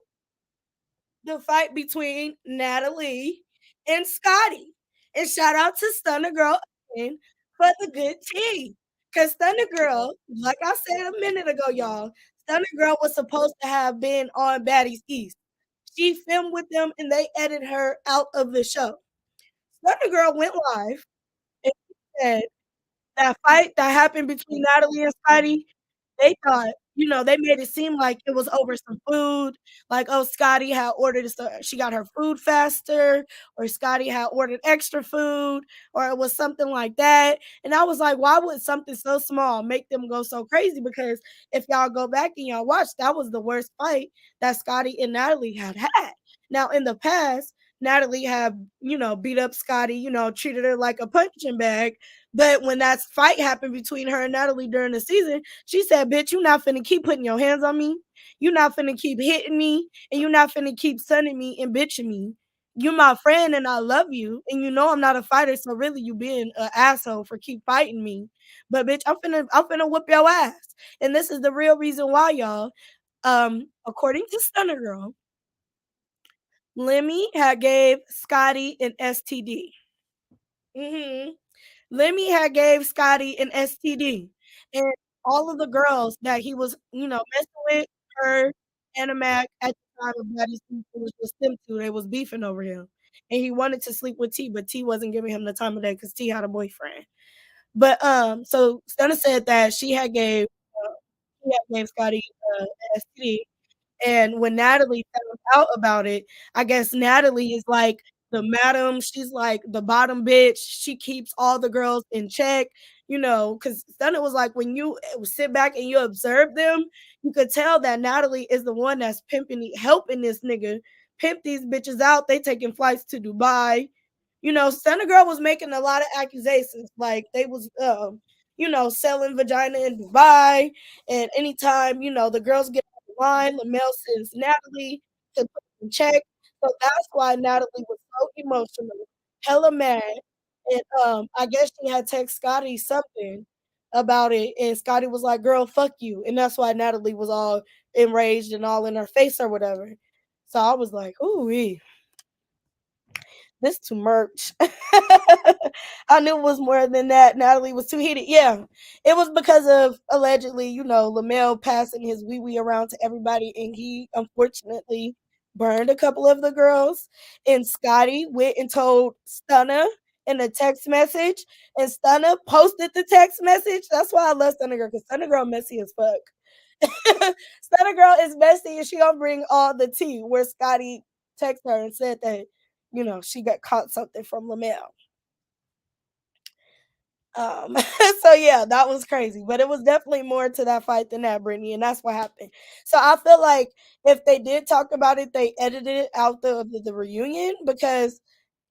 A: the fight between Natalie and Scotty. And shout out to Stunna Girl again for the good tea. Cause Stunna Girl, like I said a minute ago, y'all, Stunna Girl was supposed to have been on Baddies East. She filmed with them and they edited her out of the show. Stunna Girl went live and said that fight that happened between Natalie and Scotty, they thought, they made it seem like it was over some food, like, oh, Scotty had ordered she got her food faster, or Scotty had ordered extra food, or it was something like that. And I was like, why would something so small make them go so crazy? Because if y'all go back and y'all watch, that was the worst fight that Scotty and Natalie had had. Now, in the past, Natalie had, beat up Scotty, treated her like a punching bag. But when that fight happened between her and Natalie during the season, she said, "Bitch, you not finna keep putting your hands on me. You not finna keep hitting me, and you not finna keep sunning me and bitching me. You my friend, and I love you, and you know I'm not a fighter. So really, you being an asshole for keep fighting me. But bitch, I'm finna whoop your ass. And this is the real reason why, y'all. According to Stunner Girl, Lemmy had gave Scotty an STD. Mhm. Lemmy had gave Scotty an STD, and all of the girls that he was, messing with, her, Anna Mac, at the time of Baddies, it was just them 2, they was beefing over him, and he wanted to sleep with T, but T wasn't giving him the time of day because T had a boyfriend. But, so Stunna said that she had gave Scotty, an STD, and when Natalie found out about it, I guess Natalie is like the madam. She's like the bottom bitch. She keeps all the girls in check, because then it was like when you sit back and you observe them, you could tell that Natalie is the one that's helping this nigga pimp these bitches out. They taking flights to Dubai. Stunna Girl was making a lot of accusations, like they was, selling vagina in Dubai. And anytime, the girls get line. Lamel sends Natalie to put in check. So that's why Natalie was so emotional, hella mad. And I guess she had text Scotty something about it. And Scotty was like, girl, fuck you. And that's why Natalie was all enraged and all in her face or whatever. So I was like, ooh, this too much. I knew it was more than that. Natalie was too heated. Yeah, it was because of allegedly, Lamel passing his wee wee around to everybody, and he unfortunately burned a couple of the girls. And Scotty went and told Stunna in a text message, and Stunna posted the text message. That's why I love Stunna Girl, because Stunna Girl messy as fuck. Stunna Girl is messy, and she gonna bring all the tea. Where Scotty texted her and said that she got caught something from Lamel. So yeah, that was crazy, but it was definitely more to that fight than that, Brittany, and that's what happened. So I feel like if they did talk about it, they edited it out the reunion because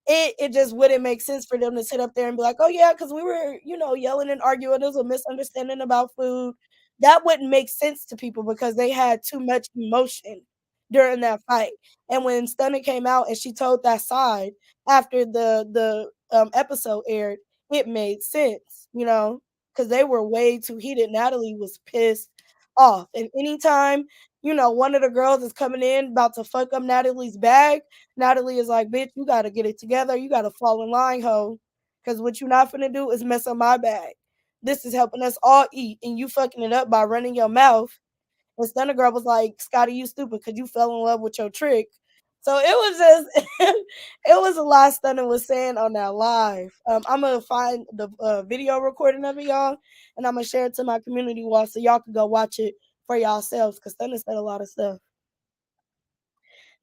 A: it just wouldn't make sense for them to sit up there and be like, "Oh yeah, because we were, yelling and arguing. There was a misunderstanding about food." That wouldn't make sense to people because they had too much emotion during that fight. And when Stunna came out and she told that side after the episode aired, it made sense, because they were way too heated. Natalie was pissed off, and anytime one of the girls is coming in about to fuck up Natalie's bag, Natalie is like, bitch, you gotta get it together. You gotta fall in line, ho. Cause what you not finna do is mess up my bag. This is helping us all eat, and you fucking it up by running your mouth. And Stunner Girl was like, Scotty, you stupid because you fell in love with your trick. So it was just, it was a lot Stunner was saying on that live. I'm gonna find the video recording of it, y'all, and I'm gonna share it to my community wall so y'all can go watch it for yourselves because Stunner said a lot of stuff.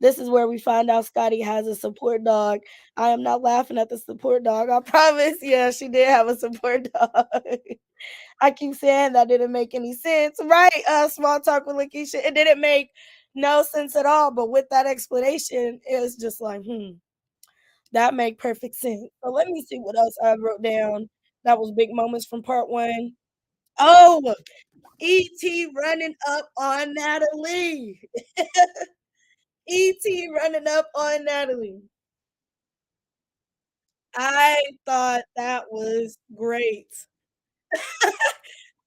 A: This is where we find out Scotty has a support dog. I am not laughing at the support dog. I promise. Yeah, she did have a support dog. I keep saying that didn't make any sense, right? Small talk with Lakeisha. It didn't make no sense at all. But with that explanation, it was just like, That make perfect sense. So let me see what else I wrote down that was big moments from part 1. Oh, E.T. running up on Natalie. E.T. running up on Natalie. I thought that was great.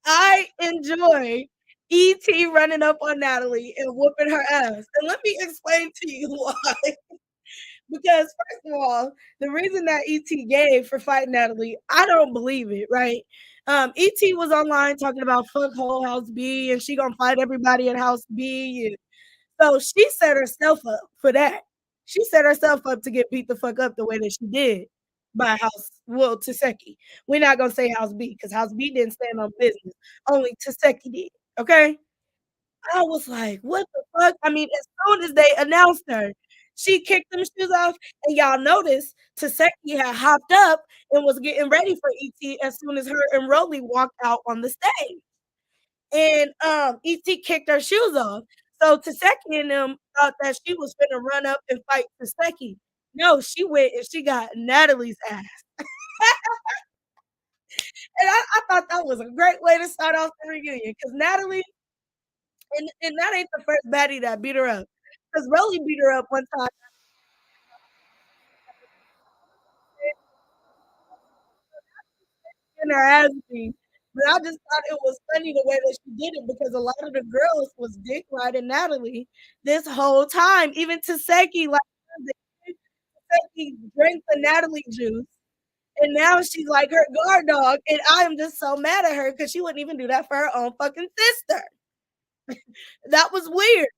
A: I enjoy E.T. running up on Natalie and whooping her ass, and let me explain to you why. Because first of all, the reason that E.T. gave for fighting Natalie, I don't believe it, right? E.T. was online talking about fuck whole house B and she gonna fight everybody in house B. And so she set herself up for that. She set herself up to get beat the fuck up the way that she did by House well Taseki. We're not gonna say House B because House B didn't stand on business. Only Taseki did. Okay. I was like, "What the fuck?" I mean, as soon as they announced her, she kicked them shoes off, and y'all noticed Taseki had hopped up and was getting ready for ET as soon as her and Rolly walked out on the stage. And, ET kicked her shoes off. So Taseki and them thought that she was finna run up and fight Taseki. No, she went and she got Natalie's ass. And I thought that was a great way to start off the reunion because Natalie and that ain't the first baddie that beat her up. Because Rolly beat her up one time in her ass beat. But I just thought it was funny the way that she did it because a lot of the girls was dick riding Natalie this whole time. Even Taseki, like Taseki drank the Natalie juice. And now she's like her guard dog. And I am just so mad at her because she wouldn't even do that for her own fucking sister. That was weird.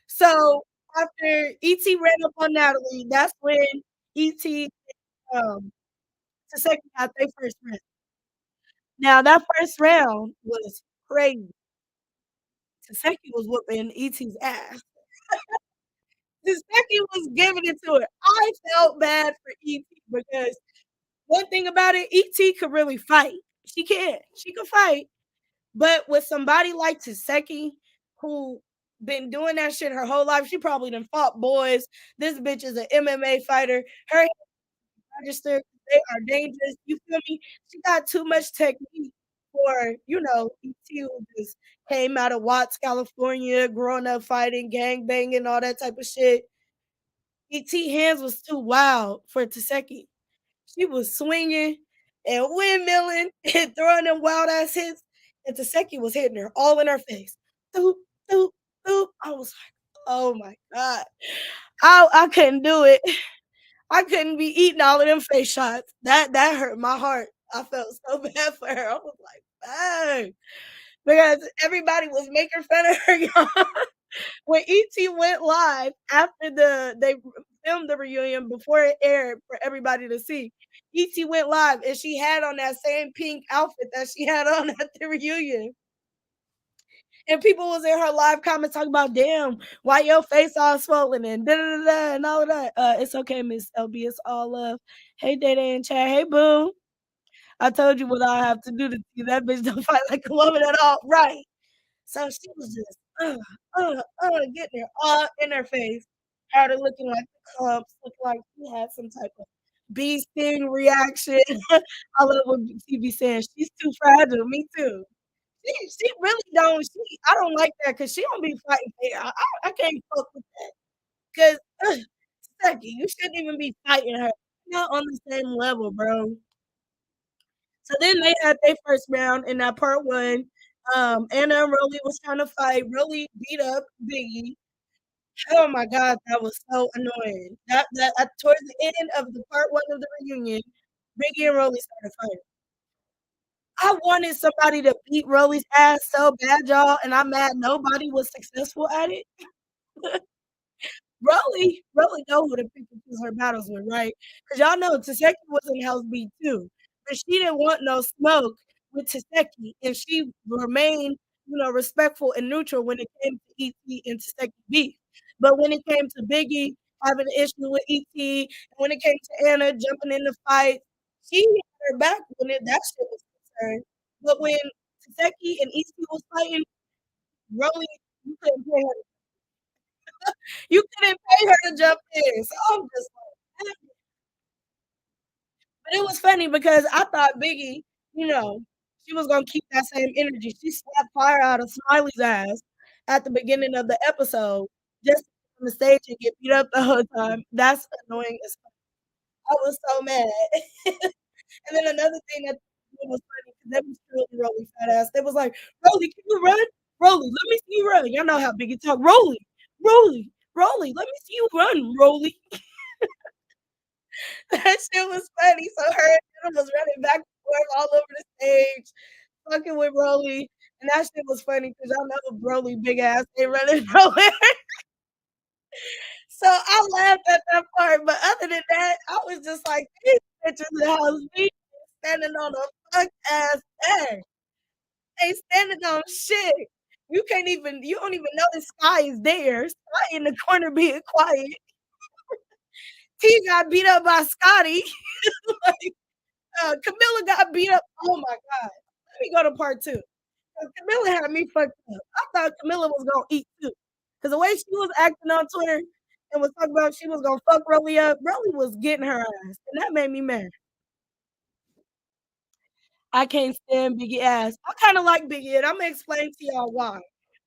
A: So after ET ran up on Natalie, that's when ET um Taseki got their first round. Now that first round was crazy. Taseki was whooping ET's ass. Taseki was giving it to her. I felt bad for ET because one thing about it, ET could really fight. She can. She could fight. But with somebody like Taseki, who been doing that shit her whole life, she probably done fought boys. This bitch is an MMA fighter. Her registered, they are dangerous. You feel me? She got too much technique for, ET who just came out of Watts, California, growing up fighting, gang banging, all that type of shit. ET hands was too wild for Taseki. She was swinging and windmilling and throwing them wild ass hits, and Taseki was hitting her all in her face. Doop, doop, doop. I was like, "Oh my god." I couldn't do it. I couldn't be eating all of them face shots. That hurt my heart. I felt so bad for her. I was like, "Dang." Because everybody was making fun of her, y'all. When ET went live after they filmed the reunion before it aired for everybody to see, ET went live and she had on that same pink outfit that she had on at the reunion. And people was in her live comments talking about, damn, why your face all swollen and da da da da and all of that. It's okay, Miss LB. It's all love. Hey, Day Day and Chad. Hey, Boom. I told you what I have to do to see that bitch don't fight like a woman at all. Right. So she was just, getting her all in her face, had her looking like the clumps, looking like she had some type of bee sting reaction. I love when she be saying, "She's too fragile." Me too. She really don't. I don't like that because she don't be fighting fair. I can't fuck with that because, Stucky, you shouldn't even be fighting her. Not on the same level, bro. So then they had their first round in that part 1. Anna and Rolly was trying to fight. Rolly beat up Biggie. Oh my god, that was so annoying. That towards the end of the part 1 of the reunion, Biggie and Rolly started fighting. I wanted somebody to beat Rolly's ass so bad, y'all, and I'm mad nobody was successful at it. Rolly know who to pick and choose her battles with, right? Because y'all know Taseki was in House B too, but she didn't want no smoke with Taseki, and she remained, respectful and neutral when it came to ET and Taseki beef. But when it came to Biggie having an issue with ET, and when it came to Anna jumping in the fight, she had her back when that shit was concerned. But when Taseki and ET was fighting, Rolly, you couldn't pay her. You couldn't pay her to jump in. So I'm just like, But it was funny because I thought Biggie, you know, she was gonna keep that same energy. She slapped fire out of Smiley's ass at the beginning of the episode, just on the stage and get beat up the whole time. That's annoying as fuck. I was so mad. And then another thing that was funny because they was truly Rolly fat ass. They was like, "Rolly, can you run? Rolly, let me see you run." Y'all know how Biggie talk. Rolly, Rolly, Rolly, let me see you run, Rolly. That shit was funny. So her and Jenna was running back and forth all over the stage, fucking with Rolly. And that shit was funny because y'all know Broly big ass ain't running nowhere. So I laughed at that part. But other than that, I was just like, these bitches in the house me standing on a fuck ass ass. Ain't standing on shit. You don't even know the Sky is there. Sky in the corner being quiet. T got beat up by Scotty. Like, Camilla got beat up. Oh my god. Let me go to part 2. 'Cause Camilla had me fucked up. I thought Camilla was gonna eat too. Cause the way she was acting on Twitter and was talking about she was gonna fuck Rolly up, Rolly was getting her ass, and that made me mad. I can't stand Biggie ass. I kinda like Biggie, and Imma explain to y'all why.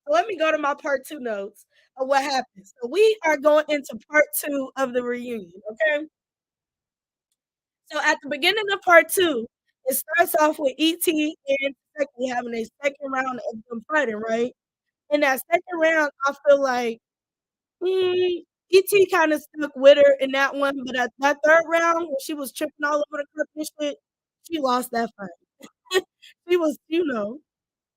A: So let me go to my part 2 notes of what happened. So we are going into part 2 of the reunion, okay? So at the beginning of part 2, it starts off with ET and Becky having a second round of them fighting, right? In that second round, I feel like, ET kinda stuck with her in that one, but at that 3rd round, when she was tripping all over the cliff and shit, she lost that fight. She was,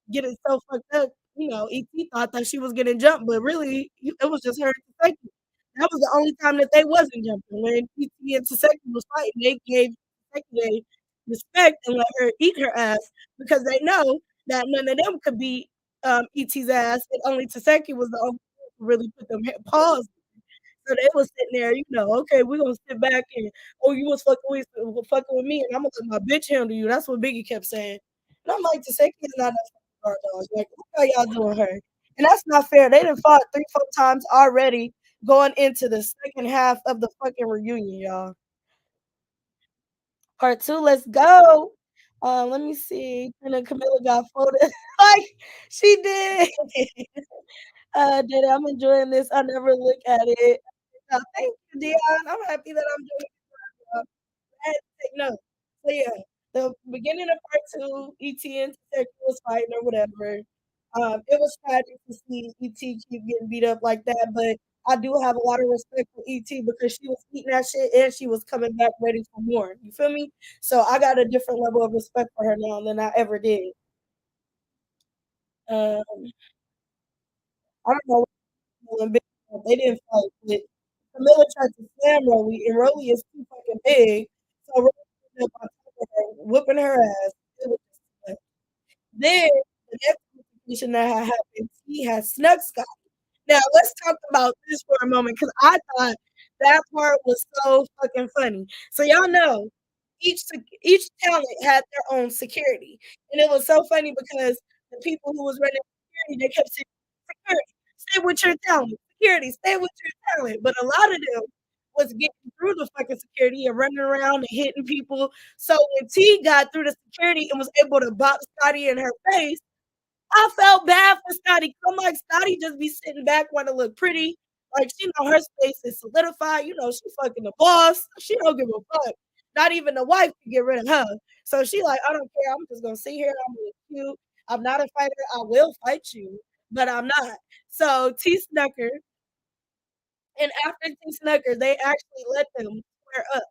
A: getting so fucked up, ET thought that she was getting jumped, but really, it was just her and Taseki. That was the only time that they wasn't jumping. When ET and Taseki was fighting, they gave Taseki respect and let her eat her ass because they know that none of them could beat, ET's ass, and only Taseki was the only one who really put them paws. So they was sitting there, "Okay, we're gonna sit back and, oh, you was fucking with me, and Imma let my bitch handle you." That's what Biggie kept saying. And I'm like, "Taseki is not no fucking guard dog. Like, look how y'all doing her." And that's not fair. They done fought 3, 4 times already going into the second half of the fucking reunion, y'all. Part 2, let's go. Let me see. And then Camilla got folded like she did. Did I'm enjoying this. I never look at it. Thank you, Dion. I'm happy that I'm doing it. I had to take notes. So yeah, the beginning of part 2, ET and Tech was fighting or whatever. It was tragic to see ET keep getting beat up like that, but I do have a lot of respect for ET because she was eating that shit and she was coming back ready for more. You feel me? So I got a different level of respect for her now than I ever did. Um, I don't know what they didn't fight, but Camilla tried to slam Rolly, and Rolly is too fucking big, so Rolly ended up on top of her, whooping her ass. It was just then the next situation that had happened, he had snuck Scotty. Now let's talk about this for a moment because I thought that part was so fucking funny. So y'all know each talent had their own security, and it was so funny because the people who was running security they kept saying, "Security, stay with your talent. Security, stay with your talent." But a lot of them was getting through the fucking security and running around and hitting people. So when T got through the security and was able to box Scotty in her face, I felt bad for Scotty. I'm like, Scotty just be sitting back wanting to look pretty. Like she know her space is solidified. She fucking the boss. She don't give a fuck. Not even the wife can get rid of her. So she like, I don't care. I'm just gonna sit here. I'm gonna cute. I'm not a fighter. I will fight you, but I'm not. So T Snucker and after T Snucker, they actually let them square up.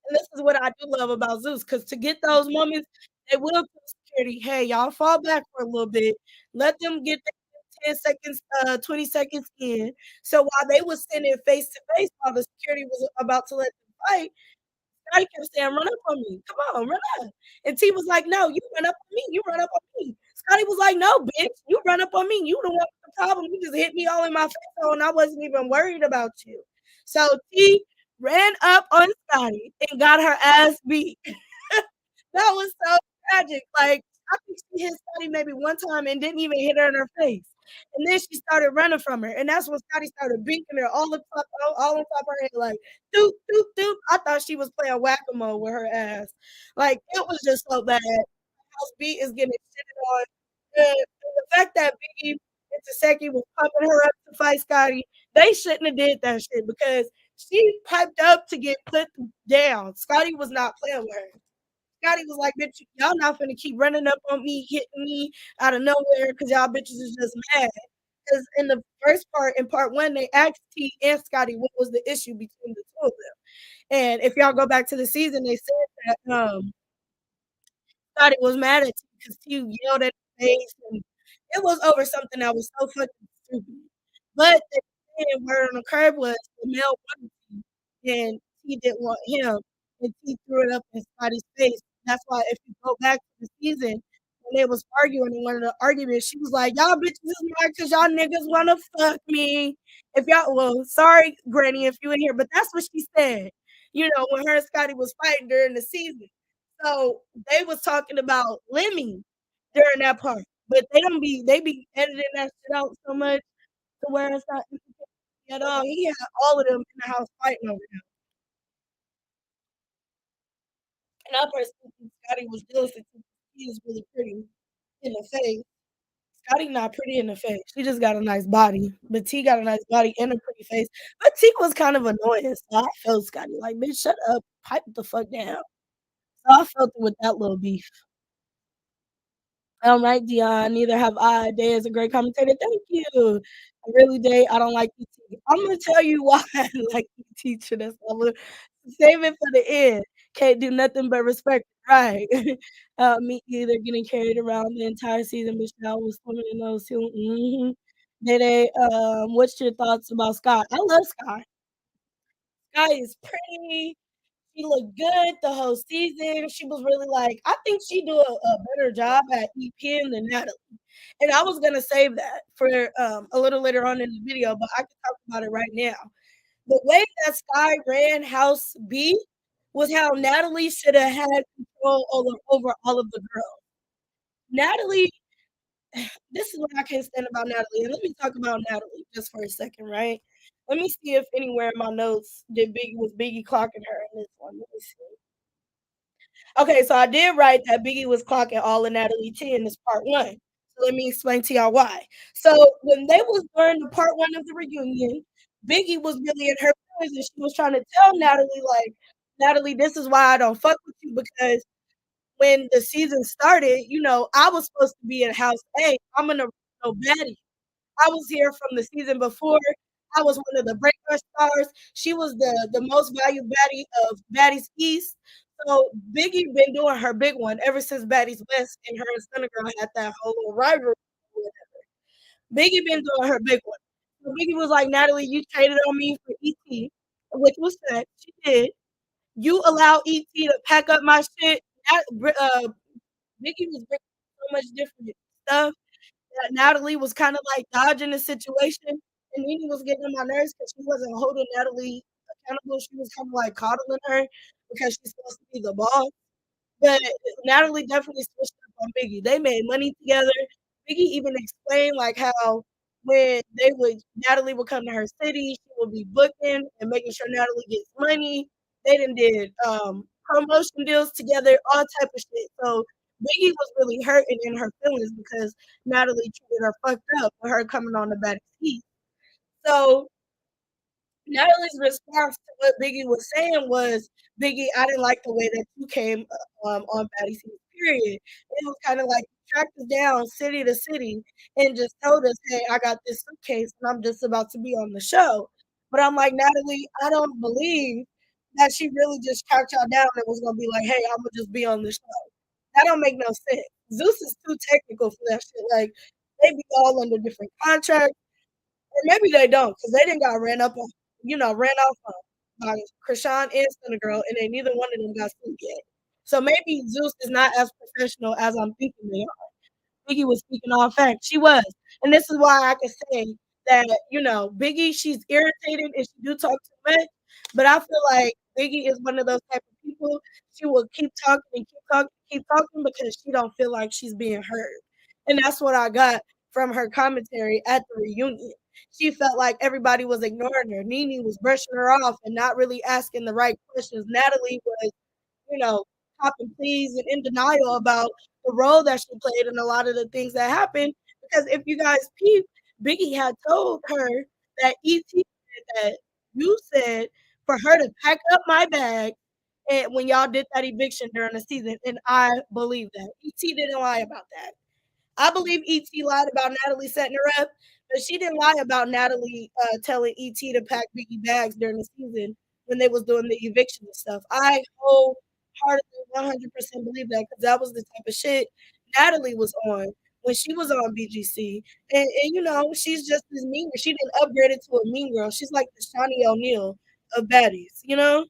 A: And this is what I do love about Zeus, because to get those moments, they will tell security, hey, y'all fall back for a little bit. Let them get their 10 seconds, 20 seconds in. So while they was standing face to face, while the security was about to let them fight, Scotty kept saying, "Run up on me. Come on, run up." And T was like, "No, you run up on me. You run up on me." Scotty was like, "No, bitch, you run up on me. You the one with the problem. You just hit me all in my face, and I wasn't even worried about you." So T ran up on Scotty and got her ass beat. That was so tragic. Like, I think she hit Scotty maybe one time and didn't even hit her in her face. And then she started running from her, and that's when Scotty started beating her all on top of her head, like, "Doop, doop, doop." I thought she was playing whack-a-mole with her ass. Like, it was just so bad. House beat is getting shitted on. And the fact that Biggie and Taseki was pumping her up to fight Scotty, they shouldn't have did that shit because she piped up to get put down. Scotty was not playing with her. Scotty was like, "Bitch, y'all not finna keep running up on me, hitting me out of nowhere because y'all bitches is just mad." Because in the first part, in part one, they asked T and Scotty what was the issue between the two of them. And if y'all go back to the season, they said that Scotty was mad at T because T yelled at his face, and it was over something that was so fucking stupid. But the word on the curb was the male wanted T, and T didn't want him, and T threw it up in Scotty's face. That's why if you go back to the season when they was arguing in one of the arguments, she was like, "Y'all bitches is mad because y'all niggas wanna fuck me." If y'all well, sorry, Granny, if you in here, but that's what she said. When her and Scotty was fighting during the season. So they was talking about Lemmy during that part, but they be editing that shit out so much to where it's not interesting at all. He had all of them in the house fighting over him. And I personally think Scotty was jealous that he is really pretty in the face. Scotty not pretty in the face. She just got a nice body, but T got a nice body and a pretty face. But T was kind of annoying, so I felt Scotty like, "Bitch, shut up, pipe the fuck down." So I felt it with that little beef. Right, Dion. Neither have I. Day is a great commentator. Thank you. I really, Day. I don't like ET. I'm gonna tell you why I like ET to this level. Save it for the end. Can't do nothing but respect. Right. Me either getting carried around the entire season, but I was swimming in those too. Day, what's your thoughts about Scott? I love Scott. Scott is pretty. She looked good the whole season. She was really like, I think she do a better job at EPing than Natalie. And I was gonna save that for a little later on in the video, but I can talk about it right now. The way that Sky ran House B was how Natalie should have had control over all of the girls. Natalie, this is what I can't stand about Natalie. And let me talk about Natalie just for a second, right? Let me see if anywhere in my notes Biggie clocking her in this one. Let me see. Okay, so I did write that Biggie was clocking all of Natalie T in this part one. So let me explain to y'all why. So when they was during the part one of the reunion, Biggie was really in her feelings and she was trying to tell Natalie, like, Natalie, this is why I don't fuck with you because when the season started, I was supposed to be in house A. I'm an original baddie. I was here from the season before. I was one of the breakout stars. She was the most valued baddie of Baddies East. So Biggie been doing her big one ever since Baddies West and her and Stunna Girl had that whole little rivalry. Biggie been doing her big one. So Biggie was like, Natalie, you traded on me for ET, which was sad. She did. You allow ET to pack up my shit. Biggie was bringing so much different stuff that Natalie was kind of like dodging the situation, and Nene was getting on my nerves because she wasn't holding Natalie accountable. She was kind of like coddling her because she's supposed to be the boss. But Natalie definitely switched up on Biggie. They made money together. Biggie even explained like how when Natalie would come to her city, she would be booking and making sure Natalie gets money. They did promotion deals together, all type of shit. So Biggie was really hurting in her feelings because Natalie treated her fucked up with her coming on the back seat. So Natalie's response to what Biggie was saying was, "Biggie, I didn't like the way that you came on Baddies period." It was kind of like you tracked us down city to city and just told us, "Hey, I got this suitcase and I'm just about to be on the show." But I'm like, Natalie, I don't believe that she really just tracked y'all down and was gonna be like, "Hey, I'm gonna just be on the show." That don't make no sense. Zeus is too technical for that shit. Like they be all under different contracts. Or maybe they don't, because they didn't got ran off on by Chrisean and Stunna Girl, and they neither one of them got sued yet. So maybe Zeus is not as professional as I'm thinking they are. Biggie was speaking all facts. She was. And this is why I can say that, Biggie, she's irritated and she do talk too much. But I feel like Biggie is one of those type of people. She will keep talking and keep talking because she don't feel like she's being heard. And that's what I got from her commentary at the reunion. She felt like everybody was ignoring her. Nene was brushing her off and not really asking the right questions. Natalie was, you know, popping pleas and in denial about the role that she played and a lot of the things that happened. Because if you guys peep, Biggie had told her that ET said that you said for her to pack up my bag and when y'all did that eviction during the season, and I believe that. ET didn't lie about that. I believe ET lied about Natalie setting her up, but she didn't lie about Natalie telling ET to pack Biggie bags during the season when they was doing the eviction and stuff. I wholeheartedly 100% believe that because that was the type of shit Natalie was on when she was on BGC. And you know, she's just as mean. She didn't upgrade it to a mean girl. She's like the Shawnee O'Neal of baddies, you know?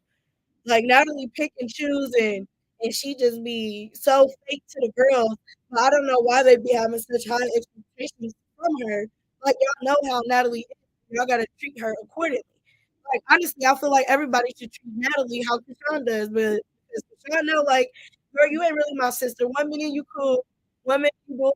A: Like Natalie pick and choose and she just be so fake to the girls. But I don't know why they be having such high expectations from her. Like y'all know how Natalie is. Y'all gotta treat her accordingly. Like honestly, I feel like everybody should treat Natalie how Chrisean does, but Chrisean know like, girl, you ain't really my sister. 1 minute you cool, 1 minute you doing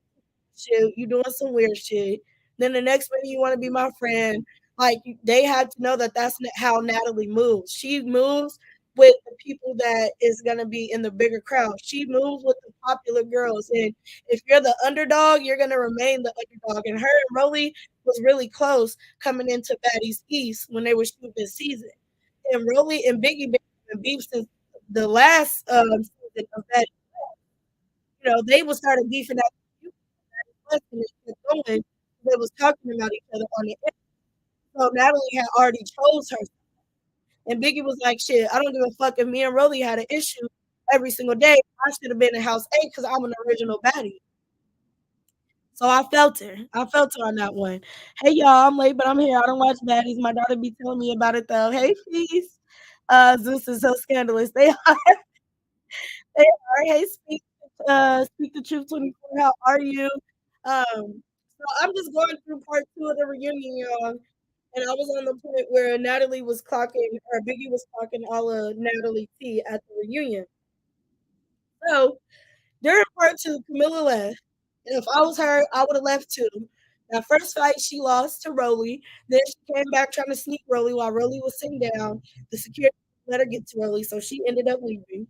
A: shit, you doing some weird shit. Then the next minute you want to be my friend. Like they had to know that that's how Natalie moves. She moves with the people that is gonna be in the bigger crowd. She moves with the popular girls, and if you're the underdog, you're gonna remain the underdog. And her and Rolly was really close coming into Baddies East when they were shooting this season. And Rolly and Biggie been having beef since the last season of Baddies. You know, they was started beefing at and it kept going. They was talking about each other on the internet. So Natalie had already chose her. And Biggie was like, shit, I don't give a fuck if me and Rolly had an issue every single day. I should have been in house eight because I'm an original baddie. So I felt her. I felt her on that one. Hey y'all, I'm late, but I'm here. I don't watch baddies. My daughter be telling me about it though. Hey, peace. Zeus is so scandalous. They are. They are. Hey, speak the truth 24. How are you? So I'm just going through part two of the reunion, y'all. And I was on the point where Natalie was clocking, or Biggie was clocking all of Natalie T at the reunion. So during part two, Camilla left. And if I was her, I would have left too. That first fight, she lost to Rolly. Then she came back trying to sneak Rolly while Rolly was sitting down. The security let her get to Rolly, so she ended up leaving.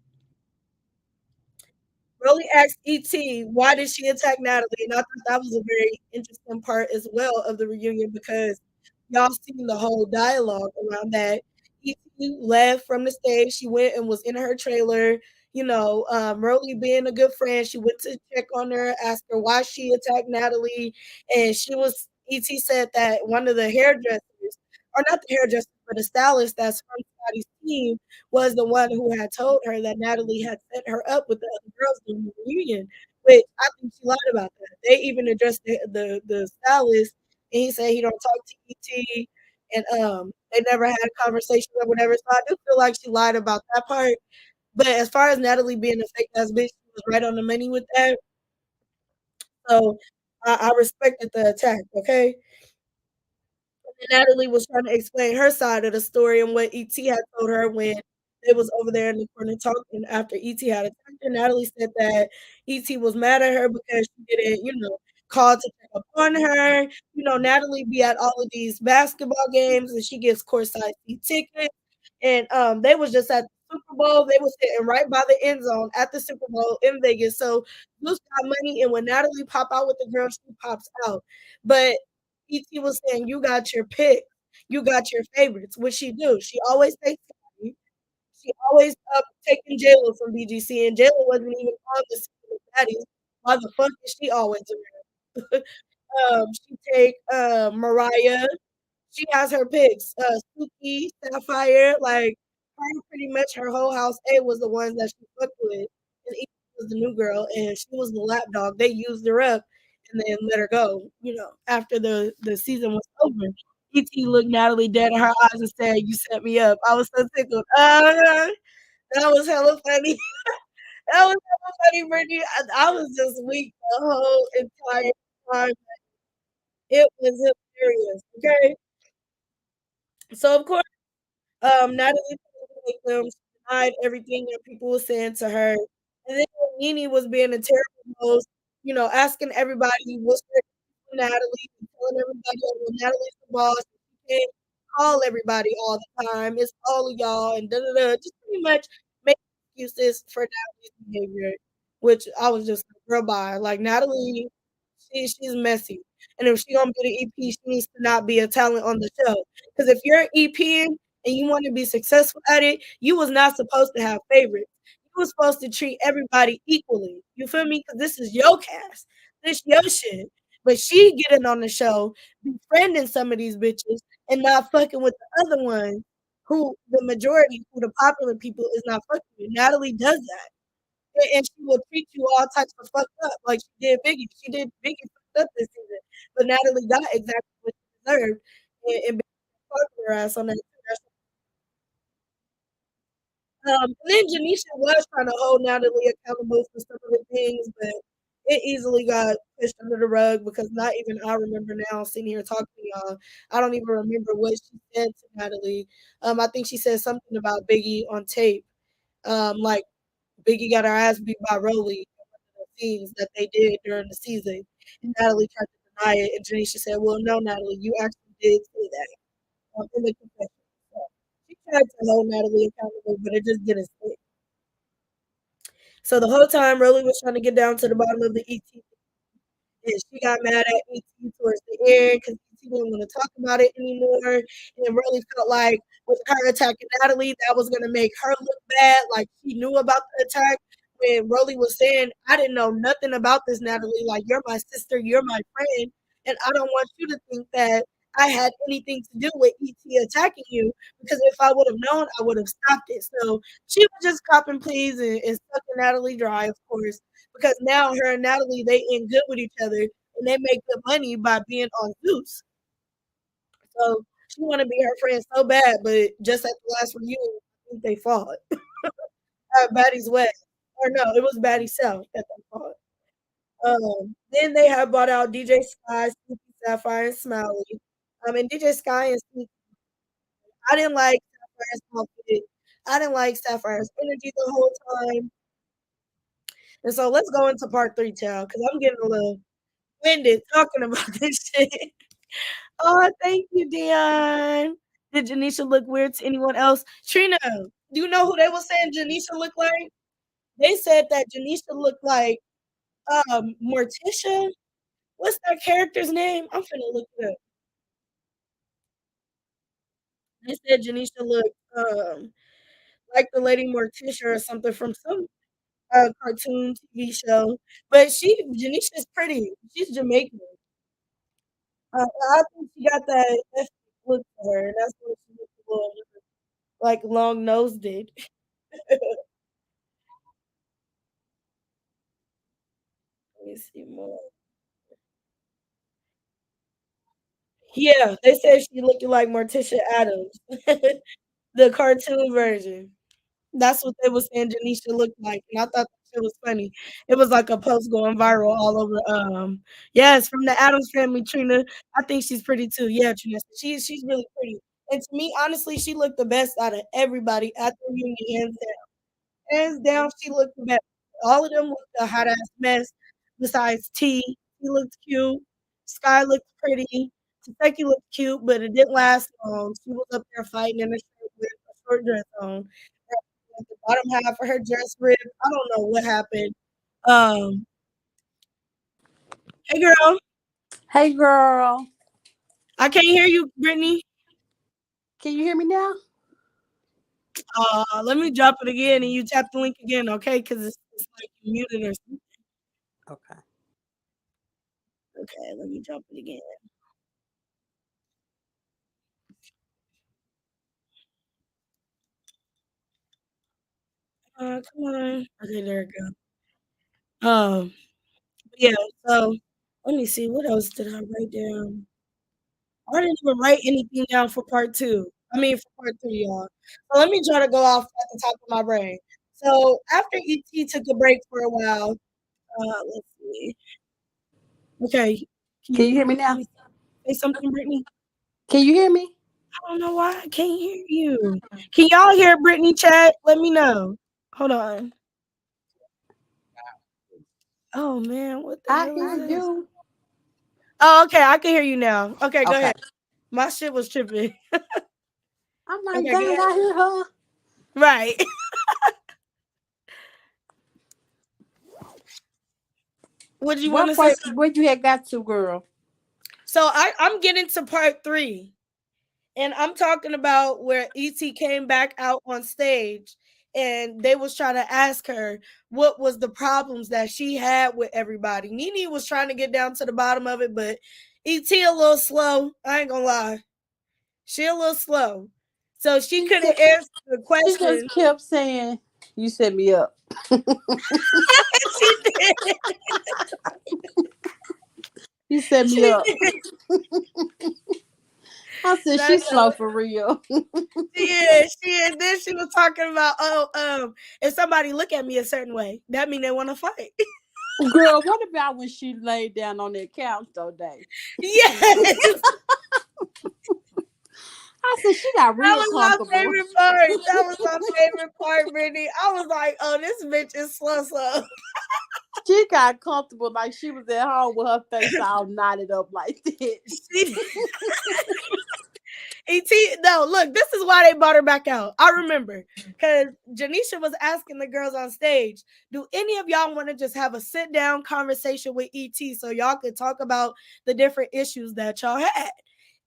A: Rolly asked ET, why did she attack Natalie? And I thought that was a very interesting part as well of the reunion because y'all seen the whole dialogue around that. ET left from the stage. She went and was in her trailer. You know, Rolly being a good friend, she went to check on her, asked her why she attacked Natalie. And she was, ET said that one of the hairdressers, or not the hairdresser, but the stylist that's from Scotty's team, was the one who had told her that Natalie had set her up with the other girls in the reunion, which I think she lied about that. They even addressed the stylist, and he said he don't talk to ET, and they never had a conversation or whatever. So I do feel like she lied about that part. But as far as Natalie being a fake ass bitch, she was right on the money with that. So I respected the attack. Okay. Natalie was trying to explain her side of the story and what ET had told her when they was over there in the corner talking after ET had attacked her. Natalie said that ET was mad at her because she didn't, you know, call to check up on her. You know, Natalie be at all of these basketball games and she gets courtside seat tickets. And they was just at the Super Bowl. They was sitting right by the end zone at the Super Bowl in Vegas. So Luce got money, and when Natalie pop out with the girl, she pops out. But ET was saying, "You got your pick. You got your favorites," which she do. She always takes Scotty. She always taking Jayla from BGC, and Jayla wasn't even on the season with Baddies. Why the fuck is she always around? She take Mariah. She has her picks. Suki, Sapphire, like her pretty much her whole house A was the ones that she fucked with. And E was the new girl and she was the lap dog. They used her up and then let her go, you know, after the season was over. ET looked Natalie dead in her eyes and said, "You set me up." I was so tickled. That was hella funny. That was hella funny, Brittany. I was just weak the whole entire time. It was hilarious. Okay. So of course Natalie victims denied everything that people were saying to her. And then Nene was being a terrible host, you know, asking everybody what's their Natalie and telling everybody, "Oh, well, Natalie's the boss. She can't call everybody all the time. It's all of y'all," and da da da. Just pretty much make excuses for Natalie's behavior, which I was just like, girl, bye. Like Natalie, she's messy, and if she gonna be the EP, she needs to not be a talent on the show. Because if you're EP and you want to be successful at it, you was not supposed to have favorites. You was supposed to treat everybody equally. You feel me? Because this is your cast, this your shit. But she getting on the show, befriending some of these bitches, and not fucking with the other ones, who the majority, who the popular people is not fucking with. Natalie does that. And she will treat you all types of fucked up like she did Biggie. She did Biggie fucked up this season, but Natalie got exactly what she deserved, and Biggie fucked her ass on that. And then Janisha was trying to hold Natalie accountable for some of the things, but it easily got pushed under the rug because not even I remember now sitting here talking to y'all. I don't even remember what she said to Natalie. I think she said something about Biggie on tape. Like Biggie got her ass beat by Rolly in one of the scenes that they did during the season, and Natalie tried to deny it, and Janisha said, "Well, no, Natalie, you actually did say that in the confession." So she tried to hold Natalie accountable, but it just didn't stick. So the whole time, Rolly was trying to get down to the bottom of the ET, and she got mad at ET towards the end because ET didn't want to talk about it anymore, and really felt like with her attacking Natalie, that was gonna make her look bad, like she knew about the attack. When Rolly was saying, "I didn't know nothing about this, Natalie. Like you're my sister, you're my friend, and I don't want you to think that I had anything to do with ET attacking you because if I would have known, I would have stopped it." So she was just copping pleas and sucking Natalie dry, of course, because now her and Natalie they in good with each other and they make good money by being on Zeus. So she want to be her friend so bad, but just at the last reunion, I think they fought at Baddies West, or no, it was Baddies South that they fought. Then they have bought out DJ Sky, Sneaky Sapphire, and Smiley. And DJ Sky and Sneaky, I didn't like Sapphire's outfit. I didn't like Sapphire's energy the whole time. And so let's go into part three, child, because I'm getting a little winded talking about this shit. Oh, thank you, Dion. Did Janisha look weird to anyone else? Trina, do you know who they were saying Janisha looked like? They said that Janisha looked like Morticia. What's that character's name? I'm finna look it up. They said Janisha looked like the lady Morticia or something from some cartoon TV show. But Janisha's pretty. She's Jamaican. I think she got that ethnic look to her, and that's what she looks a little like long nose did. Let me see more. Yeah, they said she looking like Morticia Adams, the cartoon version. That's what they was saying Janisha looked like, and I thought that shit was funny. It was like a post going viral all over. Yes, from the Adams Family, Trina. I think she's pretty too. Yeah, Trina, she's really pretty. And to me, honestly, she looked the best out of everybody at the reunion, hands down. Hands down, she looked the best. All of them looked a hot ass mess. Besides T, he looked cute. Sky looked pretty. Taseki looked cute, but it didn't last long. She was up there fighting in a shirt with a short dress on. Like the bottom half of her dress ripped. I don't know what happened. Um, hey girl,
B: Hey girl,
A: I can't hear you, Brittany.
B: can you hear me now?
A: Let me drop it again and you tap the link again, okay? Because it's like you muted or something.
B: Okay.
A: Okay, let me drop it again. Come on. Okay, there we go. Yeah, so let me see. What else did I write down? I didn't even write anything down for part two. I mean, for part three, y'all. So let me try to go off at the top of my brain. So after ET took a break for a while, let's see. Okay,
B: Can you
A: can
B: hear me
A: you
B: now?
A: say something, Brittany?
B: Can you hear me?
A: I don't know why I can't hear you. Can y'all hear Brittany chat? Let me know. Hold on. Oh man, what the
B: I
A: hell
B: hear
A: is this?
B: you.
A: Oh, okay. I can hear you now. Okay, go
B: Okay.
A: ahead. My shit was tripping.
B: I'm like,
A: Okay, go
B: dang,
A: ahead.
B: I hear her.
A: Right. What do you want
B: What
A: to say?
B: part? Where you had got to, girl?
A: So I'm getting to part 3. And I'm talking about where ET came back out on stage and they was trying to ask her what was the problems that she had with everybody. Nene was trying to get down to the bottom of it, but ET a little slow. I ain't gonna lie. She a little slow. So she
B: She
A: couldn't
B: said,
A: answer the
B: she just
A: question.
B: kept saying, "You set me up."
A: She did.
B: You set me
A: She
B: up.
A: did.
B: I said,
A: That
B: she's slow for real.
A: she is. She is. Then she was talking about, if somebody look at me a certain way, that mean they want to fight.
B: Girl, what about when she laid down on that couch that day?
A: Yes.
B: I said, she got
A: That
B: real
A: was my
B: comfortable.
A: favorite part. That was my favorite part, Brittany. I was like, oh, this bitch is slow slow.
B: She got comfortable like she was at home with her face all knotted up like that.
A: She no, look, this is why they brought her back out. I remember because Janisha was asking the girls on stage, do any of y'all want to just have a sit down conversation with ET so y'all could talk about the different issues that y'all had?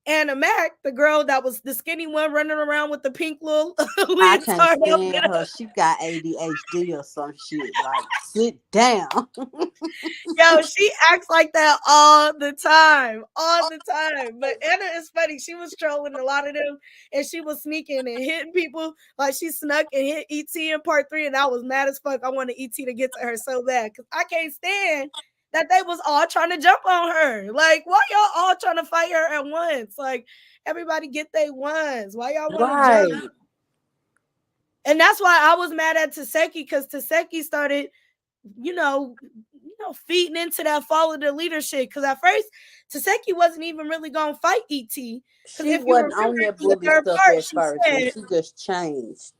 A: Anna Mac, the girl that was the skinny one running around with the pink little
B: I can't
A: leotard up,
B: stand her. She got ADHD or some shit. Like, sit down.
A: yo, she acts like that all the time. But Anna is funny. She was trolling a lot of them, and she was sneaking and hitting people. Like she snuck and hit ET in part 3, and I was mad as fuck. I wanted ET to get to her so bad because I can't stand that they was all trying to jump on her. Like, why y'all all trying to fight her at once? Like, everybody get their ones. Why y'all want to jump?
B: Right.
A: And that's why I was mad at Taseki because Taseki started feeding into that follow the leadership. Because at first, Taseki wasn't even really gonna fight ET. Because
B: She
A: if you
B: wasn't
A: remember
B: on that
A: in the
B: bully
A: third
B: stuff
A: part,
B: at
A: she
B: first, and
A: said,
B: she just changed.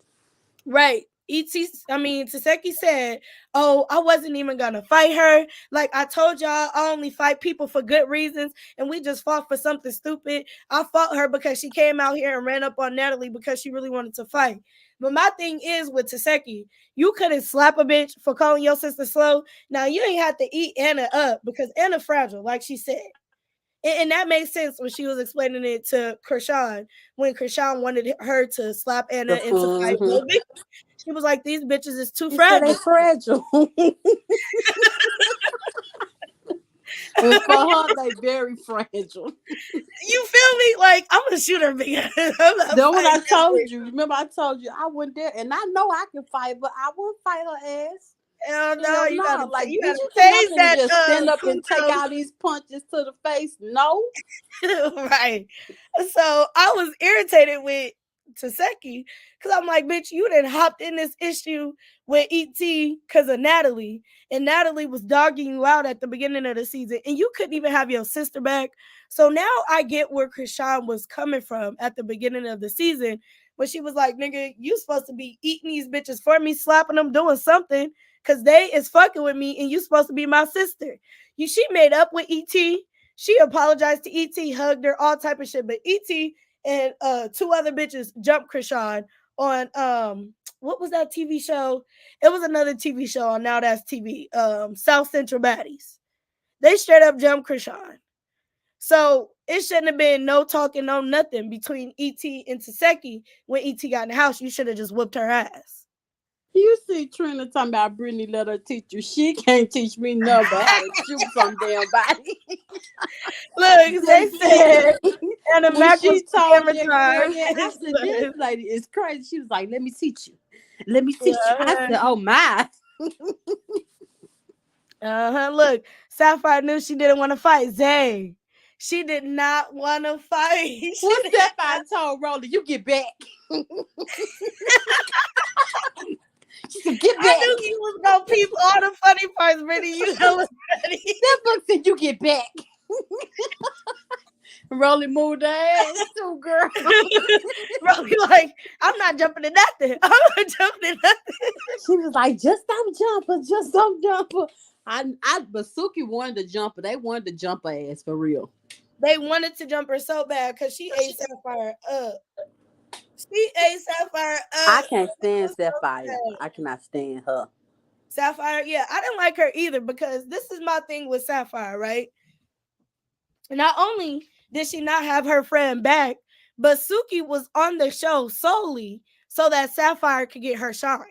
A: right. Taseki said, oh, I wasn't even gonna fight her. Like I told y'all, I only fight people for good reasons, and we just fought for something stupid. I fought her because she came out here and ran up on Natalie because she really wanted to fight. But my thing is with Taseki, you couldn't slap a bitch for calling your sister slow. Now you ain't have to eat Anna up because Anna fragile, like she said. And that makes sense when she was explaining it to Chrisean when Chrisean wanted her to slap Anna and to fight
B: Mm-hmm.
A: Bo. She was like, these bitches is too
B: She said they
A: fragile.
B: fragile. And for her, they very fragile.
A: You feel me? Like, I'm gonna shoot her big ass. I'm not
B: Then when I
A: fighting that
B: told
A: bitch.
B: you, remember I told you I went there, and I know I can fight, but I won't fight her ass.
A: Hell no,
B: Hell no. Like,
A: you
B: bitch,
A: gotta
B: you think I'm
A: tase
B: finna
A: that
B: just stand up and take
A: Kundo.
B: all these punches to the face? No.
A: Right. So I was irritated with Taseki because I'm like, bitch, you done hopped in this issue with ET because of Natalie, and Natalie was dogging you out at the beginning of the season, and you couldn't even have your sister back. So now I get where Chrisean was coming from at the beginning of the season when she was like, nigga, you supposed to be eating these bitches for me, slapping them, doing something because they is fucking with me, and you supposed to be my sister. She made up with ET. She apologized to ET, hugged her, all type of shit. But ET and two other bitches jumped Chrisean on what was that TV show? It was another TV show on Now That's TV, South Central Baddies. They straight up jumped Chrisean. So it shouldn't have been no talking, no nothing between ET and Taseki when ET got in the house. You should have just whooped her ass.
B: You see Trina talking about Brittany let her teach you. She can't teach me nothing but how to shoot some damn body.
A: Look, they said Anna
B: When
A: Mac was
B: she told
A: camera
B: that girl
A: time.
B: that, I said, this lady is crazy. She was like, let me teach you. Let me teach you. I said, oh my.
A: Look, Sapphire knew she didn't want to fight Zay. She did not want to fight.
B: What's that I told Rolly? You get back. She said, get
A: I
B: back.
A: knew you was gonna peep all the funny parts, Brittany. You know what's funny.
B: That book said, you get back. Rolly moved her ass too, girl.
A: Bro, be like, I'm not jumping in nothing. I'm not jumping in nothing.
B: She was like, just don't jump her. Just don't jump her. But Suki wanted to jump her. They wanted to jump her ass for real.
A: They wanted to jump her so bad because she ate Sapphire up. She ate Sapphire
B: I
A: up.
B: can't stand
A: So
B: Sapphire.
A: bad.
B: I cannot stand her.
A: Sapphire, yeah, I didn't like her either because this is my thing with Sapphire, right? Not only did she not have her friend back, but Suki was on the show solely so that Sapphire could get her shine.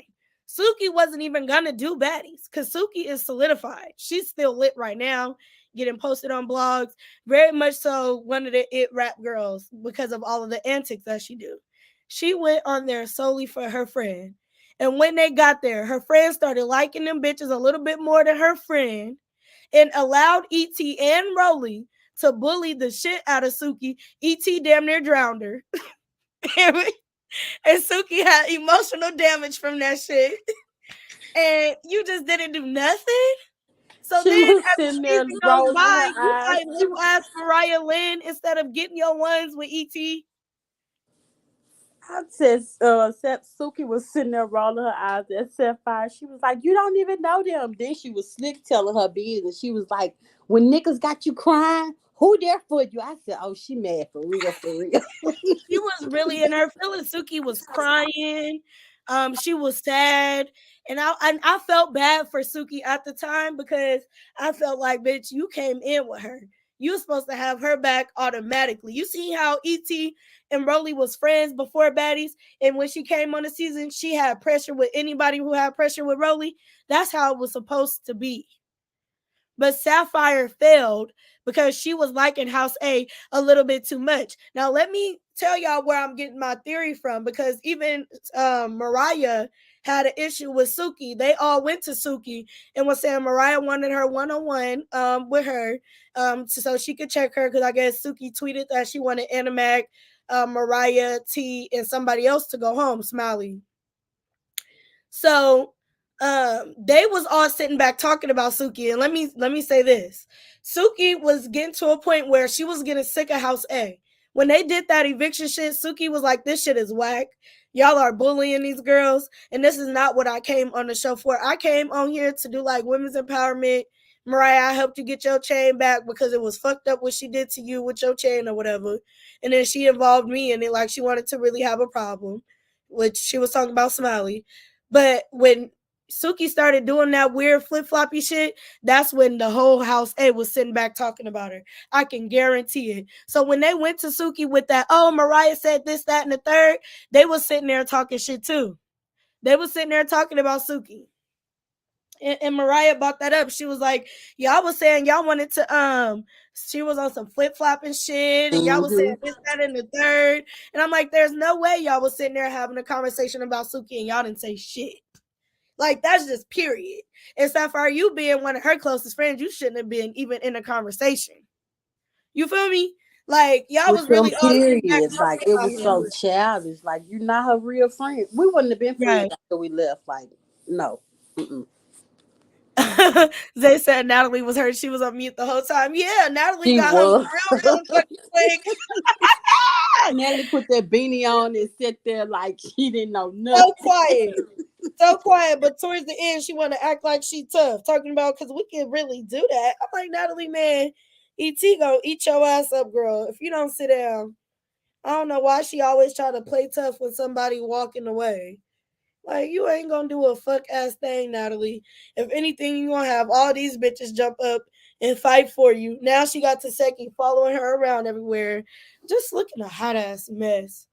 A: Suki wasn't even gonna do baddies because Suki is solidified. She's still lit right now, getting posted on blogs. Very much so one of the it rap girls because of all of the antics that she do. She went on there solely for her friend. And when they got there, her friend started liking them bitches a little bit more than her friend and allowed ET and Rolly to bully the shit out of Suki. ET damn near drowned her. and Suki had emotional damage from that shit. And you just didn't do nothing. So
B: She
A: then,
B: was
A: as the
B: sitting there
A: season goes
B: rolling
A: by,
B: her
A: you
B: eyes.
A: fight little ass Mariah Lynn instead of getting your ones with ET.
B: I said, Suki was sitting there rolling her eyes at Sapphire. She was like, "You don't even know them." Then she was slick telling her business. She was like, "When niggas got you crying, who there for you?" I said, "Oh, she mad for real, for real."
A: She was really in her feelings. Suki was crying. She was sad. And I felt bad for Suki at the time because I felt like, bitch, you came in with her. You were supposed to have her back automatically. You see how ET and Rolly was friends before Baddies, and when she came on the season, she had pressure with anybody who had pressure with Rolly. That's how it was supposed to be. But Sapphire failed because she was liking House A little bit too much. Now, let me tell y'all where I'm getting my theory from because even Mariah had an issue with Suki. They all went to Suki and was saying Mariah wanted her one on one with her so she could check her because I guess Suki tweeted that she wanted Animac, Mariah, T, and somebody else to go home, Smiley. So they was all sitting back talking about Suki. And let me say this. Suki was getting to a point where she was getting sick of House A. When they did that eviction shit, Suki was like, this shit is whack. Y'all are bullying these girls, and this is not what I came on the show for. I came on here to do like women's empowerment. Mariah, I helped you get your chain back because it was fucked up what she did to you with your chain or whatever. And then she involved me in it like she wanted to really have a problem, which she was talking about Smiley. But when Suki started doing that weird flip floppy shit, that's when the whole house A was sitting back talking about her. I can guarantee it. So when they went to Suki with that, oh, Mariah said this, that, and the third, they was sitting there talking shit too. They was sitting there talking about Suki. And Mariah brought that up. She was like, y'all was saying y'all wanted to she was on some flip flopping shit and y'all was saying
B: Hmm.
A: this, that, and the third. And I'm like, there's no way y'all was sitting there having a conversation about Suki and y'all didn't say shit. Like that's just period. Except for you being one of her closest friends, you shouldn't have been even in a conversation. You feel me? Like y'all
B: With
A: was
B: them
A: really all sitting back
B: periods, like
A: talking
B: it
A: about
B: was
A: her.
B: so childish. Like you're not her real friend. We wouldn't have been friends
A: Right.
B: after we left. Like no. Mm-mm.
A: They said Natalie was hurt. She was on mute the whole time. Yeah, Natalie
B: She
A: got hung
B: was.
A: real motherfucking quick.
B: Natalie put that beanie on and sat there like she didn't know
A: So
B: nothing.
A: quiet. So quiet. But towards the end, she want to act like she tough. Talking about because we can really do that. I'm like, Natalie, man, ET gonna eat your ass up, girl. If you don't sit down. I don't know why she always try to play tough when somebody walking away. Like you ain't gonna do a fuck ass thing, Natalie. If anything, you gonna have all these bitches jump up and fight for you. Now she got Taseki following her around everywhere, just looking a hot ass mess.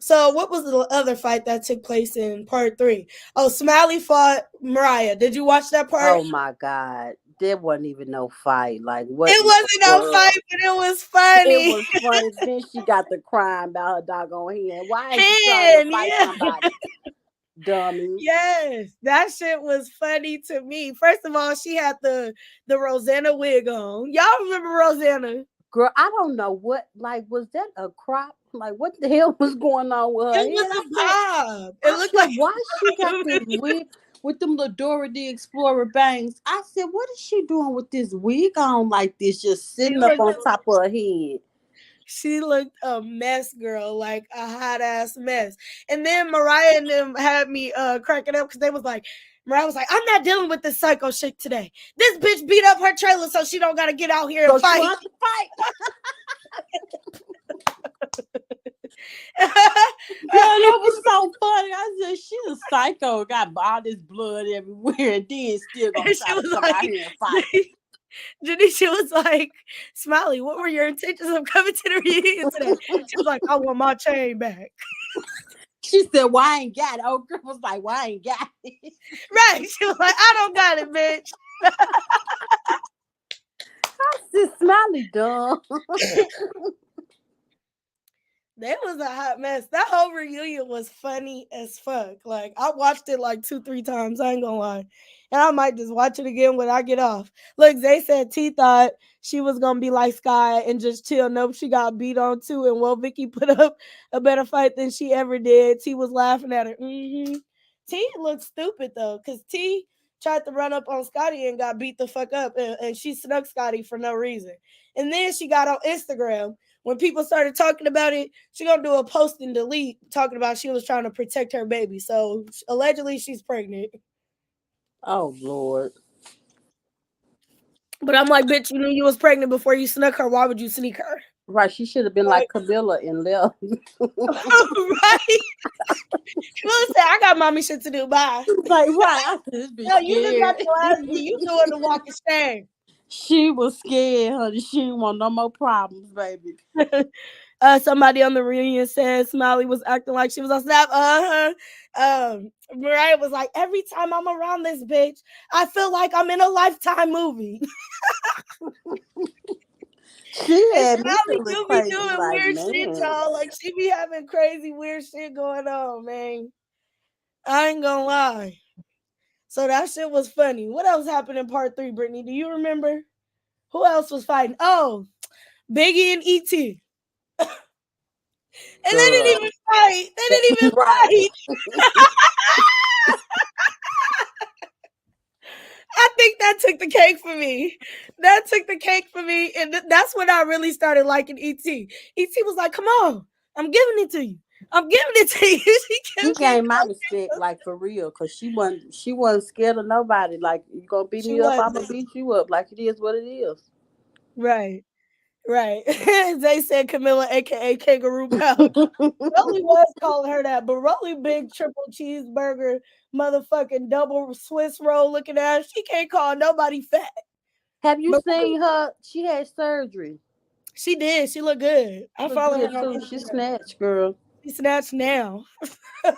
A: So, what was the other fight that took place in part three? Oh, Smiley fought Mariah. Did you watch that part?
B: Oh my God. There wasn't even no fight. Like what
A: It
B: in the
A: wasn't no
B: world?
A: fight, but it was
B: It
A: funny.
B: was funny. Then she got the crying about her doggone hand. Why is you trying to
A: Hand,
B: fight
A: yeah.
B: somebody? Dummy.
A: Yes, that shit was funny to me. First of all, she had the Rosanna wig on. Y'all remember Rosanna?
B: Girl, I don't know what, like, was that a crop? Like, what the hell was going on with her
A: It
B: head?
A: was a bob. It
B: I
A: looked
B: said,
A: like
B: why she got this wig with them little Dora the Explorer bangs? I said, what is she doing with this wig on like this, just
A: she
B: sitting up
A: looked
B: on top of her head?
A: she looked a mess, girl, like a hot ass mess. And then Mariah and them had me cracking up because they was like, Mariah was like, I'm not dealing with this psycho shit today. This bitch beat up her trailer so she don't gotta get out here and
B: So she
A: fight.
B: wants to fight. Girl, that was so funny. I said, she's a psycho. Got all this blood everywhere, and then still gonna
A: And she
B: try to
A: was
B: come out
A: like,
B: here and fight.
A: Janisha was like, Smiley, what were your intentions of coming to the reunion today? She was like, I want my chain back.
B: She said, "Why I ain't got it?" Old girl was like, "Why I ain't got it?"
A: Right. She was like, I don't got it, bitch.
B: This Smiley dumb.
A: That was a hot mess. That whole reunion was funny as fuck. Like, I watched it like 2, 3 times. I ain't gonna lie. And I might just watch it again when I get off. Look, they said T thought she was gonna be like Sky and just chill. Nope, she got beat on too. And well, Vicky put up a better fight than she ever did. T was laughing at her. T looked stupid though, because T tried to run up on Scotty and got beat the fuck up. And she snuck Scotty for no reason. And then she got on Instagram. When people started talking about it, she gonna do a post and delete talking about she was trying to protect her baby. So allegedly she's pregnant.
B: Oh Lord.
A: But I'm like, bitch, you knew you was pregnant before you snuck her. Why would you sneak her?
B: Right, she should have been
A: Like,
B: like Camilla and left.
A: right? Camilla said, I got mommy shit to do. Bye.
B: Like, right, I said, this bitch
A: No, you just got
B: scared.
A: your ass beat. You doing the walk of shame.
B: She was scared, honey. She didn't want no more problems, baby.
A: Somebody on the reunion said Smiley was acting like she was on Snap. Mariah was like, every time I'm around this bitch, I feel like I'm in a Lifetime movie.
B: She
A: And
B: had me
A: Smiley
B: feeling
A: do be
B: crazy,
A: doing
B: like,
A: weird shit,
B: man.
A: y'all. Like she be having crazy weird shit going on, man. I ain't gonna lie. So that shit was funny. What else happened in part 3, Brittany? Do you remember? Who else was fighting? Oh, Biggie and E.T. And they didn't
B: Girl.
A: even fight. They didn't even
B: Right.
A: fight. I think that took the cake for me. That took the cake for me. And that's when I really started liking E.T. E.T. was like, come on, I'm giving it to you. I'm giving it to you. She
B: She
A: kept getting
B: gained my respect, like for real, cause she wasn't scared of nobody. Like, you gonna beat
A: She
B: me up, I'm
A: wasn't.
B: gonna beat you up. Like, it is what it is.
A: Right. Right. They said Camilla, aka Kangaroo Pouch. Rolly was calling her that, but Rolly big triple cheeseburger, motherfucking double Swiss roll looking ass. She can't call nobody fat.
B: Have you
A: But
B: seen her? She had surgery.
A: she did. She looked good. I
B: Look
A: follow her
B: good
A: on
B: too. She
A: Instagram.
B: snatched, girl.
A: She snatched now.
B: I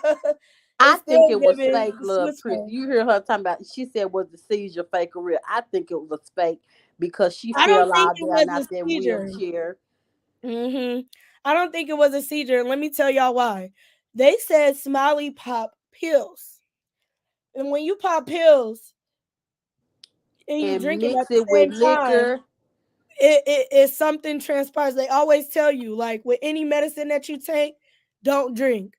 A: It's
B: think
A: still
B: it was
A: giving
B: fake,
A: the
B: love,
A: Swiss
B: Chris.
A: roll.
B: You hear her talking about? She said, "Was the seizure fake or real?" I think it was fake because she
A: I don't
B: fell
A: think
B: all
A: it was
B: down
A: a
B: out that
A: seizure.
B: wheelchair.
A: I don't think it was a seizure. And let me tell y'all why. They said Smiley pop pills. And when you pop pills and you
B: And
A: drink them
B: mix
A: at
B: it
A: the
B: with
A: same time,
B: liquor.
A: it something transpires. They always tell you, like with any medicine that you take, don't drink.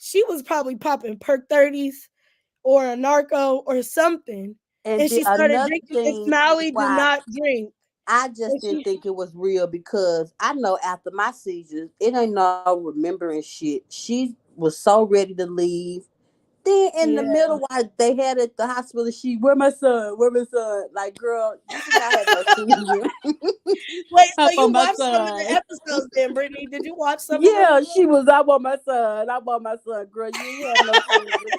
A: She was probably popping perk 30s or a narco or something.
B: And
A: And
B: the,
A: she started
B: another
A: drinking, and
B: thing
A: Smiley do
B: why
A: not drink.
B: I just
A: And
B: didn't
A: she
B: think it was real because I know after my seizures, it ain't no remembering shit. She was so ready to leave. Then in the
A: yeah.
B: middle, while they had at the hospital, she, where my son? Where my son? Like, girl, you did not have no seizure.
A: Wait, so
B: Hop
A: you
B: on my
A: watched some of the
B: son.
A: episodes then, Brittany? Did you watch some of them?
B: Yeah, she was. I want my son. I want my son. Girl, you ain't have no seizure.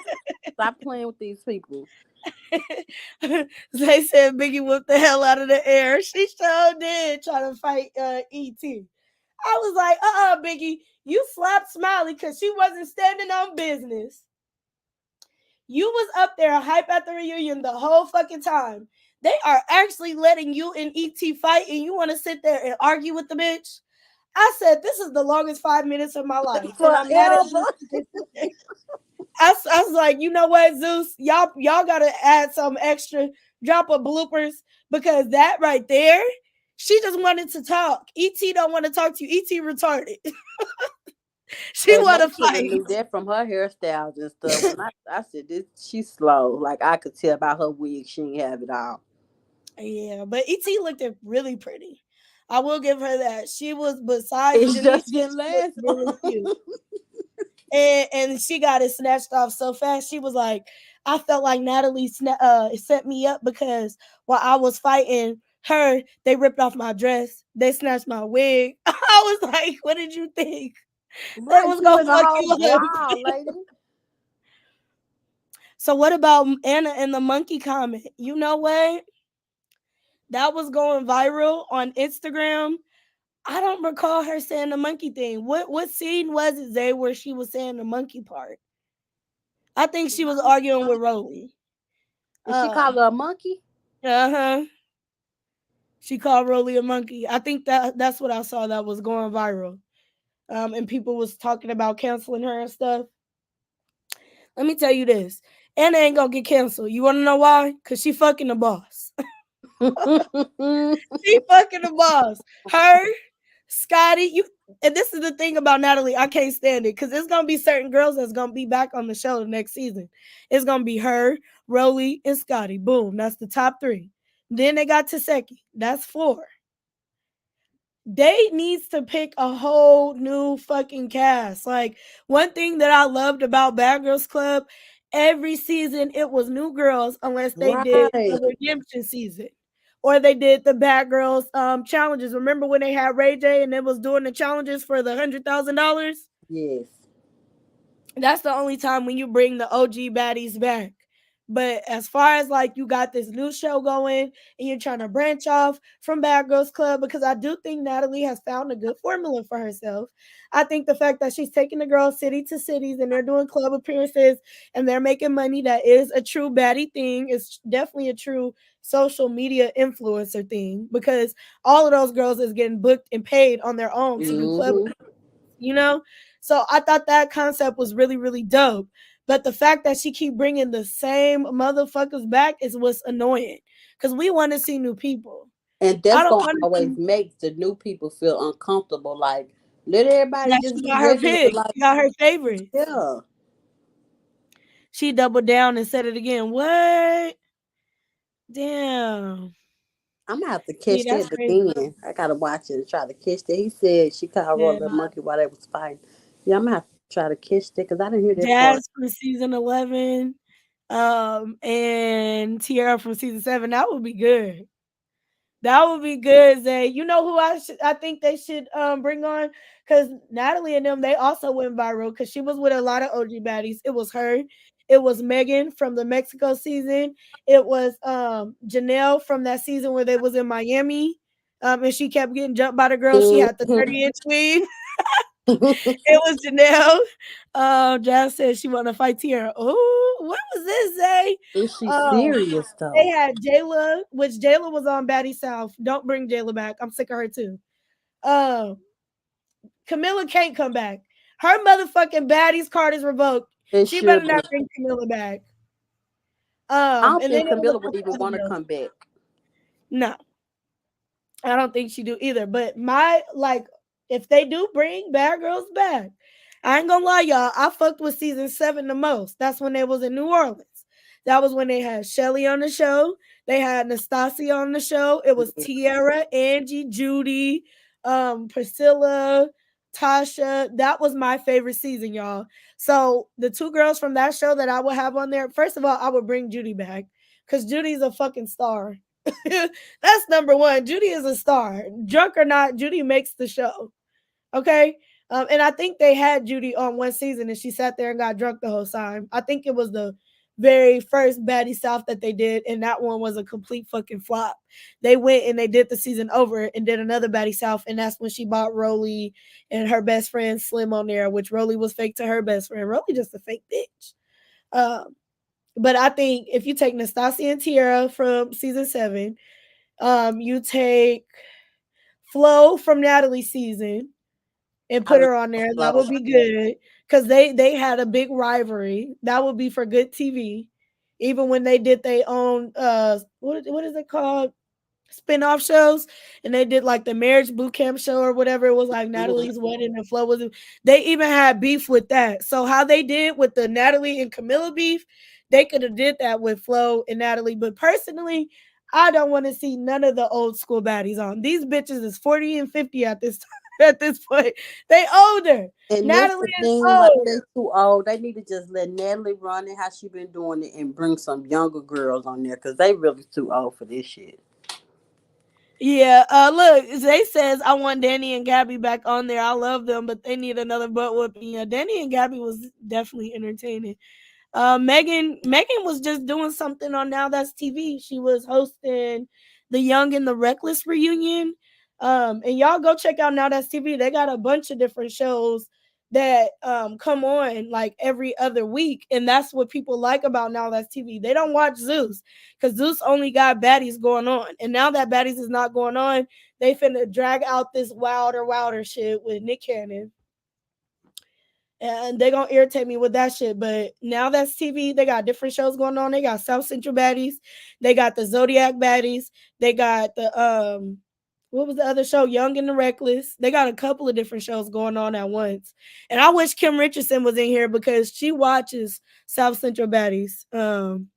B: Stop playing with these people.
A: They said Biggie whooped the hell out of the air. She sure did try to fight E.T. I was like, Biggie, you slapped Smiley because she wasn't standing on business. You was up there hype at the reunion the whole fucking time. They are actually letting you and ET fight, and you want to sit there and argue with the bitch. I said, this is the longest 5 minutes of my life, and I'm mad at
B: Forever.
A: Zeus. I was like, you know what, Zeus, y'all gotta add some extra, drop of bloopers because that right there, she just wanted to talk. ET don't want to talk to you. ET retarded. She
B: And
A: want
B: they
A: to
B: should have
A: fight.
B: knew that from her hairstyles and stuff. When I said this, she's slow. Like, I could tell by her wig, she ain't have it all.
A: Yeah, but ET looked really pretty. I will give her that. She was besides
B: It
A: Janisha,
B: just didn't
A: she looked
B: last
A: really
B: long.
A: cute. and she got it snatched off so fast. She was like, I felt like Natalie set me up because while I was fighting her, they ripped off my dress, they snatched my wig. I was like, what did you think? They
B: Right,
A: was
B: she
A: gonna
B: went the
A: fuck
B: whole
A: you up.
B: brawl, lady.
A: So what about Anna and the monkey comment? You know what? That was going viral on Instagram. I don't recall her saying the monkey thing. What scene was it, Zay, where she was saying the monkey part? I think she was arguing with Rolly.
B: Did she
A: Uh
B: call her a monkey?
A: huh. She called Rolly a monkey. I think that's what I saw that was going viral. And people was talking about canceling her and stuff. Let me tell you this. Anna ain't gonna get canceled. You wanna know why? Cause she fucking the boss. She fucking the boss. Her, Scotty, you and this is the thing about Natalie, I can't stand it because it's gonna be certain girls that's gonna be back on the show the next season. It's gonna be her, Rolly, and Scotty. Boom, that's the top three. Then they got Taseki. That's four. They needs to pick a whole new fucking cast. Like one thing that I loved about Bad Girls Club, every season it was new girls unless they did
B: Right.
A: the redemption season. Or they did the Bad Girls challenges. Remember when they had Ray J and they was doing the challenges for the $100,000?
B: Yes.
A: That's the only time when you bring the OG baddies back. But as far as like you got this new show going and you're trying to branch off from Bad Girls Club, because I do think Natalie has found a good formula for herself. I think the fact that she's taking the girls city to cities and they're doing club appearances and they're making money, that is a true baddie thing. It's definitely a true social media influencer thing because all of those girls is getting booked and paid on their own to do club,
B: Hmm.
A: you know? So I thought that concept was really, really dope. But the fact that she keep bringing the same motherfuckers back is what's annoying. Because we want to see new people.
B: And
A: I
B: that's
A: don't
B: gonna
A: want to
B: always
A: see.
B: make the new people feel uncomfortable. Like, let everybody
A: That
B: just
A: she
B: be
A: got her
B: regular.
A: pick.
B: Like,
A: She got her favorites.
B: yeah.
A: She doubled down and said it again. What? Damn.
B: I'm gonna have to
A: See,
B: catch
A: that's
B: that
A: crazy.
B: again. I gotta watch it and try to catch that. He said she called her a
A: Yeah.
B: little monkey while they was fighting. Yeah, I'm gonna have to try to catch that because I didn't hear that part.
A: Jazz from season 11. And Tiara from season 7. That would be good. That would be good, Zay. You know who I think they should bring on? Because Natalie and them, they also went viral because she was with a lot of OG baddies. It was her, it was Megan from the Mexico season, it was Janelle from that season where they was in Miami. And she kept getting jumped by the girl. She had the
B: Mhm.
A: 30-inch weave. It was Janelle. Jazz said she wanted to fight Tiara. Oh, what was this, Zay?
B: Is she
A: Um,
B: serious
A: they
B: though?
A: had Jayla, which Jayla was on Baddie South. Don't bring Jayla back. I'm sick of her too. Um, Camilla can't come back. Her motherfucking Baddie's card is revoked.
B: It
A: She
B: should
A: better
B: be.
A: not bring Camilla back.
B: I don't
A: And then
B: think
A: it was
B: Camilla
A: a
B: would
A: couple
B: even
A: other
B: want to
A: girls.
B: come back.
A: No, I don't think she do either. But my like, if they do bring Bad Girls back, I ain't gonna lie, y'all. I fucked with season 7 the most. That's when they was in New Orleans. That was when they had Shelly on the show. They had Nastasia on the show. It was
B: Yeah.
A: Tiara, Angie, Judy, Priscilla, Tasha. That was my favorite season, y'all. So the two girls from that show that I would have on there, first of all, I would bring Judy back because Judy's a fucking star. That's number one. Judy is a star. Drunk or not, Judy makes the show. Okay. And I think they had Judy on one season and she sat there and got drunk the whole time. I think it was the very first Baddie South that they did, and that one was a complete fucking flop. They went and they did the season over and did another Baddie South, and that's when she bought Rolly and her best friend Slim on there, which Rolly was fake to her best friend. Rolly just a fake bitch. Um, but I think if you take Nastasia and Tiara from season 7, you take Flo from Natalie's season and
B: I
A: put
B: love
A: her on there. That
B: Flo.
A: would be good because they had a big rivalry. That would be for good TV. Even when they did their own what is it called, spin-off shows, and they did like the marriage boot camp show or whatever it was, like
B: Mhm.
A: Natalie's wedding and Flo was. They even had beef with that. So how they did with the Natalie and Camilla beef, they could have did that with Flo and Natalie. But personally, I don't want to see none of the old school baddies on. These bitches is 40 and 50 at this time. at this point. They older.
B: And that's
A: Natalie
B: the
A: is
B: thing, like
A: old.
B: they too old. They need to just let Natalie run it how she been doing it and bring some younger girls on there because they really too old for this shit.
A: Yeah, look, Zay says I want Danny and Gabby back on there. I love them, but they need another butt whooping. Yeah, Danny and Gabby was definitely entertaining. Megan was just doing something on Now That's TV. She was hosting the Young and the Reckless reunion. And y'all go check out Now That's TV. They got a bunch of different shows that come on like every other week, and that's what people like about Now That's TV. They don't watch Zeus because Zeus only got Baddies going on, and now that Baddies is not going on, they finna drag out this wilder shit with Nick Cannon, and they gonna irritate me with that shit. But Now That's TV. They got different shows going on. They got South Central Baddies, they got the Zodiac Baddies, they got the what was the other show? Young and the Reckless. They got a couple of different shows going on at once. And I wish Kim Richardson was in here because she watches South Central Baddies. And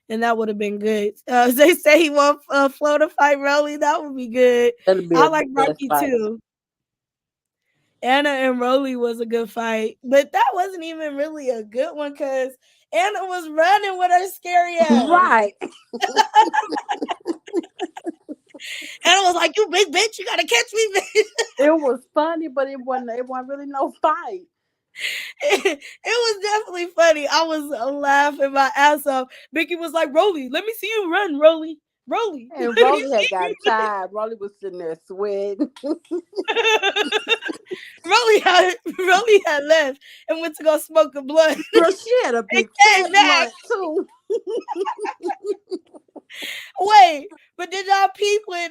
A: that would have been good. They say he want Flo to fight Rolly. That would be good.
B: That'll be
A: I
B: a
A: like
B: good ass
A: Rocky
B: fight.
A: too. Anna and Rolly was a good fight, but that wasn't even really a good one because Anna was running with her scary ass.
B: Right.
A: Anna was like, "You big bitch, you gotta catch me, bitch."
B: It was funny, but it wasn't really no fight.
A: It was definitely funny. I was laughing my ass off. Mickey was like, "Rolly, let me see you run, Rolly, Rolly,
B: And
A: let me
B: Rolly had
A: see
B: got
A: you."
B: tired. Rolly was sitting there sweating.
A: Rolly had left and went to go smoke a blunt.
B: Girl, she had a
A: And
B: big
A: came
B: fat
A: back.
B: blunt too.
A: Wait, but did y'all peep when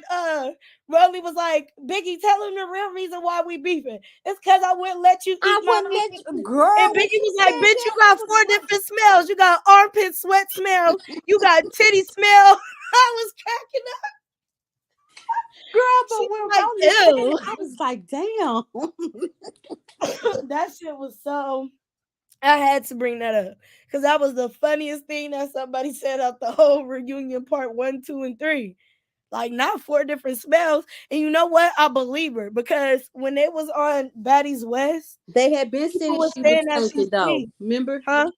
A: Rolly was like, Biggie, tell him the real reason why we beefing? It's cause I wouldn't let you eat
B: I
A: my
B: wouldn't let
A: meat.
B: you,
A: And
B: girl. When
A: Biggie
B: she
A: was like,
B: said
A: bitch, you
B: that, I
A: got
B: was
A: four
B: like,
A: different smells. You got armpit sweat smell. You got titty smell. I was cracking up.
B: girl,
A: She
B: but
A: was
B: when
A: like,
B: Rolly said it,
A: ew.
B: I was like, damn.
A: That shit was so I had to bring that up. Because that was the funniest thing that somebody said out the whole reunion part one, two, and three. Like not four different smells. And you know what? I believe her because when it was on Baddies West,
B: They had been
A: people
B: saying
A: were
B: she was
A: saying that she
B: stinking though.
A: stink.
B: Remember?
A: Huh?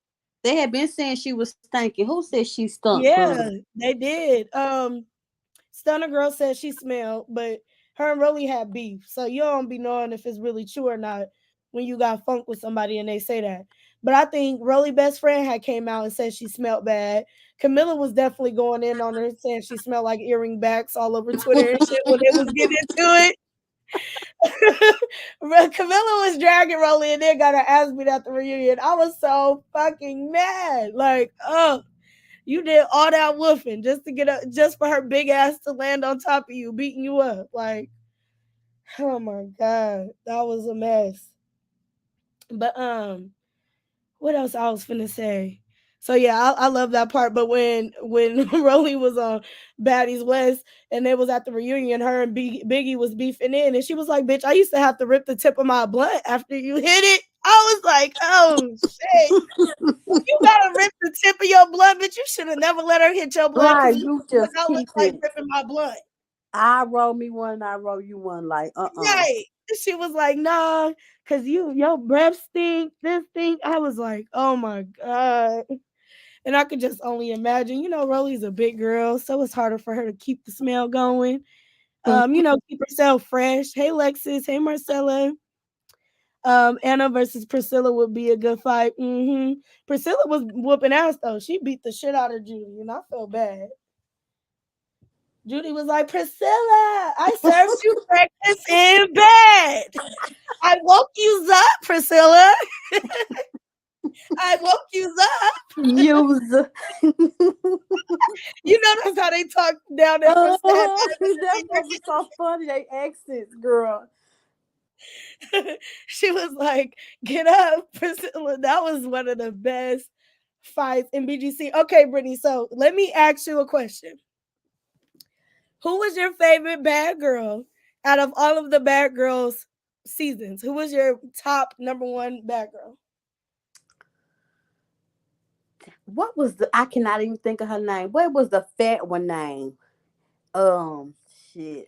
B: They had been saying she was stinking. Who said she stunk,
A: Yeah,
B: girl?
A: they did. Stunna Girl said she smelled, but her and Rolly had beef. So you don't be knowing if it's really true or not when you got funk with somebody and they say that. But I think Rolly best friend had came out and said she smelled bad. Camilla was definitely going in on her saying she smelled like earring backs all over Twitter and shit when they was getting into it. Camilla was dragging Rolly and then got her ass beat at the reunion. I was so fucking mad. Like, oh, you did all that woofing just to get up, just for her big ass to land on top of you, beating you up. Like, oh my god, that was a mess. But what else I was finna say? So yeah, I love that part. But when Rolly was on Baddies West and they was at the reunion, her and Biggie was beefing in, and she was like, "Bitch, I used to have to rip the tip of my blunt after you hit it." I was like, "Oh shit." You gotta rip the tip of your blunt, but you should have never let her hit your blunt
B: Right,
A: because
B: you
A: what
B: just
A: that look
B: keep
A: like
B: it.
A: ripping my blunt.
B: I roll me one, I roll you one. Like,
A: Right. She was like, nah, cause your breath stink, this thing. I was like, oh my God. And I could just only imagine, Rolly's a big girl, so it's harder for her to keep the smell going. Keep herself fresh. Hey Lexus, hey Marcella. Anna versus Priscilla would be a good fight. Priscilla was whooping ass though. She beat the shit out of Judy, and I felt bad. Judy was like, Priscilla, I served you breakfast in bed. I woke you up, Priscilla. I woke you up.
B: use.
A: You notice how they talk down there for Staten
B: That's what was so funny. They accents, girl.
A: Island. She was like, get up, Priscilla. That was one of the best fights in BGC. Okay, Brittany, so let me ask you a question. Who was your favorite bad girl out of all of the bad girls seasons? Who was your top number one bad girl?
B: What was the? I cannot even think of her name. What was the fat one name? Um, shit.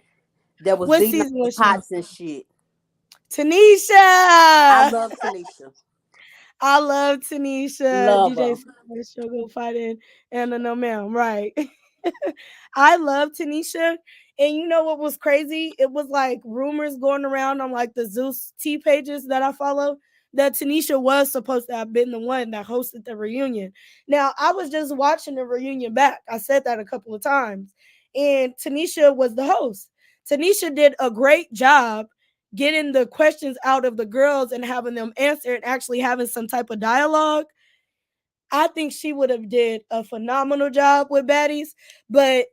B: That was
A: What
B: beating up
A: season
B: the
A: was she?
B: pots and shit. I
A: Tanisha.
B: love Tanisha.
A: I love Tanisha.
B: Love
A: DJ
B: her.
A: Struggle fighting and no ma'am. Right. I love Tanisha. And you know what was crazy? It was like rumors going around on like the Zeus T pages that I follow that Tanisha was supposed to have been the one that hosted the reunion. Now, I was just watching the reunion back. I said that a couple of times. And Tanisha was the host. Tanisha did a great job getting the questions out of the girls and having them answer and actually having some type of dialogue. I think she would have did a phenomenal job with Baddies, but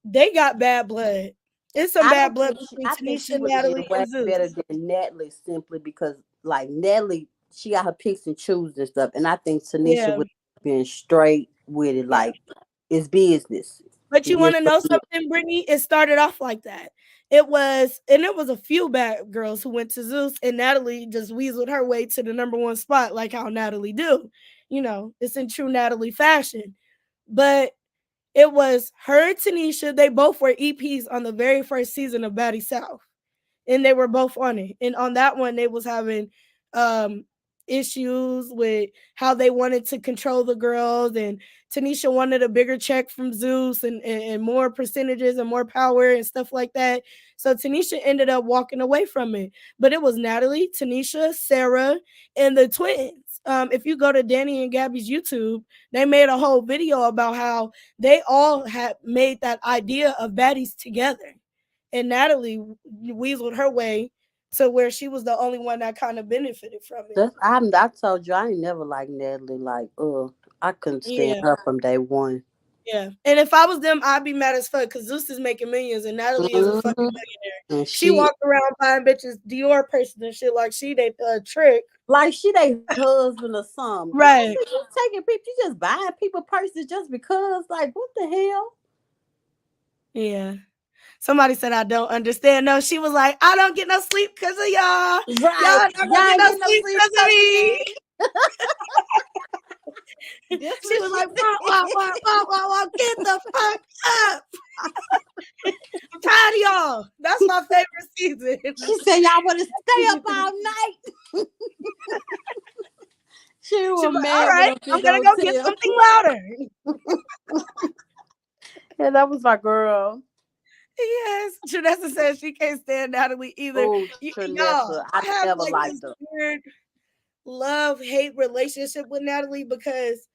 A: they got bad blood. It's some bad blood between
B: I think she
A: Tanisha,
B: would have
A: Natalie,
B: did way
A: and
B: better
A: Zeus.
B: than Natalie simply because like Natalie, she got her picks and chooses and stuff. And I think Tanisha
A: Yeah,
B: would have been straight with it,
A: yeah.
B: like it's business.
A: But you
B: It is
A: want to
B: what
A: know
B: it is.
A: something, Brittany? It started off like that. It was a few bad girls who went to Zeus, and Natalie just weaseled her way to the number one spot, like how Natalie do. It's in true Natalie fashion. But it was her and Tanisha. They both were EPs on the very first season of Batty South, and they were both on it. And on that one, they was having um issues with how they wanted to control the girls, and Tanisha wanted a bigger check from Zeus and more percentages and more power and stuff like that. So Tanisha ended up walking away from it. But it was Natalie, Tanisha, Sarah, and the twins. If you go to Danny and Gabby's YouTube, they made a whole video about how they all had made that idea of baddies together, and Natalie weaseled her way to where she was the only one that kind of benefited from it.
B: I told you I ain't never liked Natalie. Like, I couldn't stand
A: Yeah,
B: her from day one.
A: yeah. And if I was them, I'd be mad as fuck because Zeus is making millions and Natalie is a fucking
B: Hmm.
A: millionaire.
B: And
A: She
B: she
A: walked around buying bitches Dior purses and shit like she they trick.
B: like she they husband or something. Girl, so
A: Right.
B: you taking people, you just buying people purses just because. Like, what the hell?
A: Yeah. Somebody said I don't understand. No, she was like, I don't get no sleep because of y'all. Y'all
B: Right.
A: not gonna
B: Y'all
A: get
B: ain't
A: no
B: getting no
A: sleep
B: sleep
A: because of
B: because of
A: me.
B: me. This
A: She
B: what
A: was
B: she
A: like, wah, wah, wah,
B: said.
A: wah, wah, wah, get the fuck up. I'm tired of y'all. That's my favorite season.
B: She said y'all want to stay up
A: Season
B: all
A: 3.
B: night. She
A: She
B: was
A: was like, all
B: mad with
A: right,
B: a
A: I'm
B: big
A: gonna
B: old
A: go get
B: tail.
A: something louder.
B: Yeah, that was my girl.
A: Yes. Janessa says she can't stand Natalie either.
B: Oh,
A: Y'all,
B: Trinessa.
A: I
B: I
A: have
B: never
A: like this
B: liked her.
A: weird love-hate relationship with Natalie because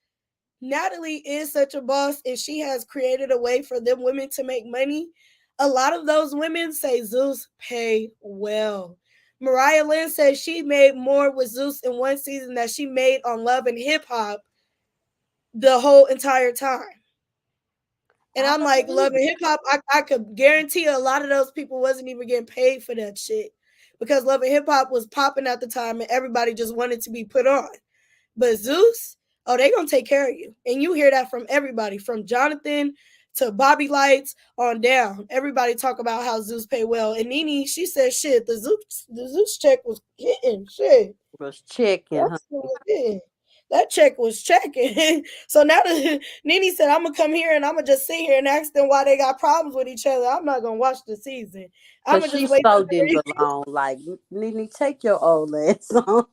A: Natalie is such a boss and she has created a way for them women to make money. A lot of those women say Zeus pay well. Mariah Lynn says she made more with Zeus in one season that she made on Love and Hip Hop the whole entire time. And
B: I
A: I'm
B: don't
A: like,
B: believe
A: Love and
B: it.
A: Hip Hop, I could guarantee a lot of those people wasn't even getting paid for that shit because Love and Hip Hop was popping at the time and everybody just wanted to be put on. But Zeus, oh, they gonna take care of you. And you hear that from everybody, from Jonathan to Bobby Lights on down. Everybody talk about how Zeus pay well. And Nene, she said shit, the Zeus check was getting shit.
B: Was checking, huh?
A: That's what was getting. That check was checking. So now that Nene said, I'm gonna come here and I'm gonna just sit here and ask them why they got problems with each other. I'm not gonna watch the season. I'm
B: Cause
A: gonna
B: she
A: just wait
B: so
A: for
B: didn't
A: the
B: belong. Like, Nene, take your old ass on.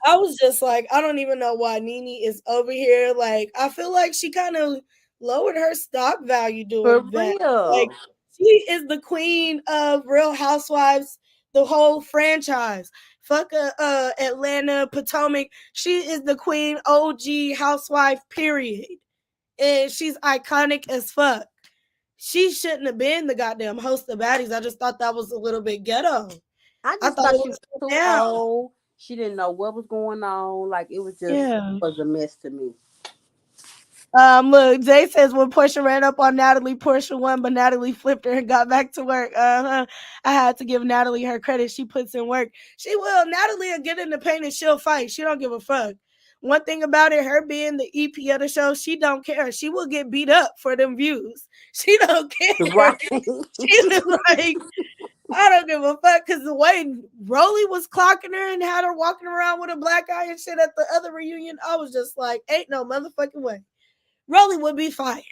A: I was just like, I don't even know why Nene is over here. Like, I feel like she kind of lowered her stock value
B: For
A: doing that. Like,
B: real.
A: she is the queen of Real Housewives, the whole franchise. Fuck Atlanta, Potomac. She is the queen OG housewife, period. And she's iconic as fuck. She shouldn't have been the goddamn host of Baddies. I just thought that was a little bit ghetto.
B: I
A: I
B: just
A: thought
B: thought
A: it
B: she
A: was
B: was
A: so
B: too
A: down.
B: old. She didn't know what was going on. Like, it was just
A: Yeah.
B: was a mess to me.
A: Look, Jay says when Portia ran up on Natalie, Portia won, but Natalie flipped her and got back to work. I had to give Natalie her credit. She puts in work. She will. Natalie will get in the paint and she'll fight. She don't give a fuck. One thing about it, her being the EP of the show, she don't care. She will get beat up for them views. She don't care.
B: Right.
A: She's like, I don't give a fuck because the way Rolly was clocking her and had her walking around with a black eye and shit at the other reunion, I was just like, ain't no motherfucking way. Rolly would be fired.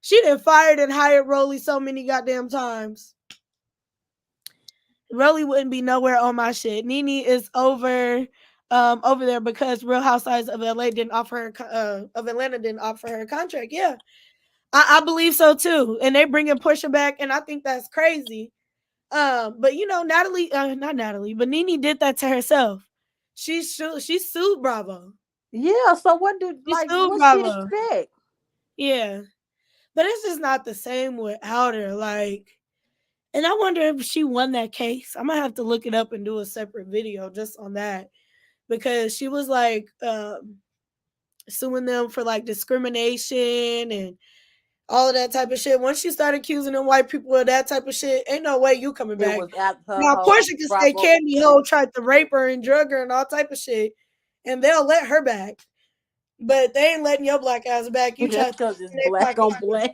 A: She done fired and hired Rolly so many goddamn times. Rolly wouldn't be nowhere on my shit. Nene is over there because Real Housewives of LA didn't offer her of Atlanta didn't offer her a contract. Yeah, I believe so too. And they bringing Portia back, and I think that's crazy. But you know, Natalie, not Natalie, but Nene did that to herself. She sued Bravo.
B: Yeah. So
A: She sued
B: what she
A: Bravo.
B: expect?
A: Yeah, but it's just not the same without her. Like, and I wonder if she won that case. I'm gonna have to look it up and do a separate video just on that because she was like suing them for like discrimination and all of that type of shit. Once you start accusing them white people of that type of shit, ain't no way you coming
B: It
A: back.
B: was at her
A: Now
B: whole
A: Portia can say
B: Bravo
A: Candy
B: experience.
A: Ho tried to rape her and drug her and all type of shit, and they'll let her back. But they ain't letting your black ass back. You
B: That's
A: try to
B: because it's
A: their
B: black
A: black
B: on
A: ass.
B: black.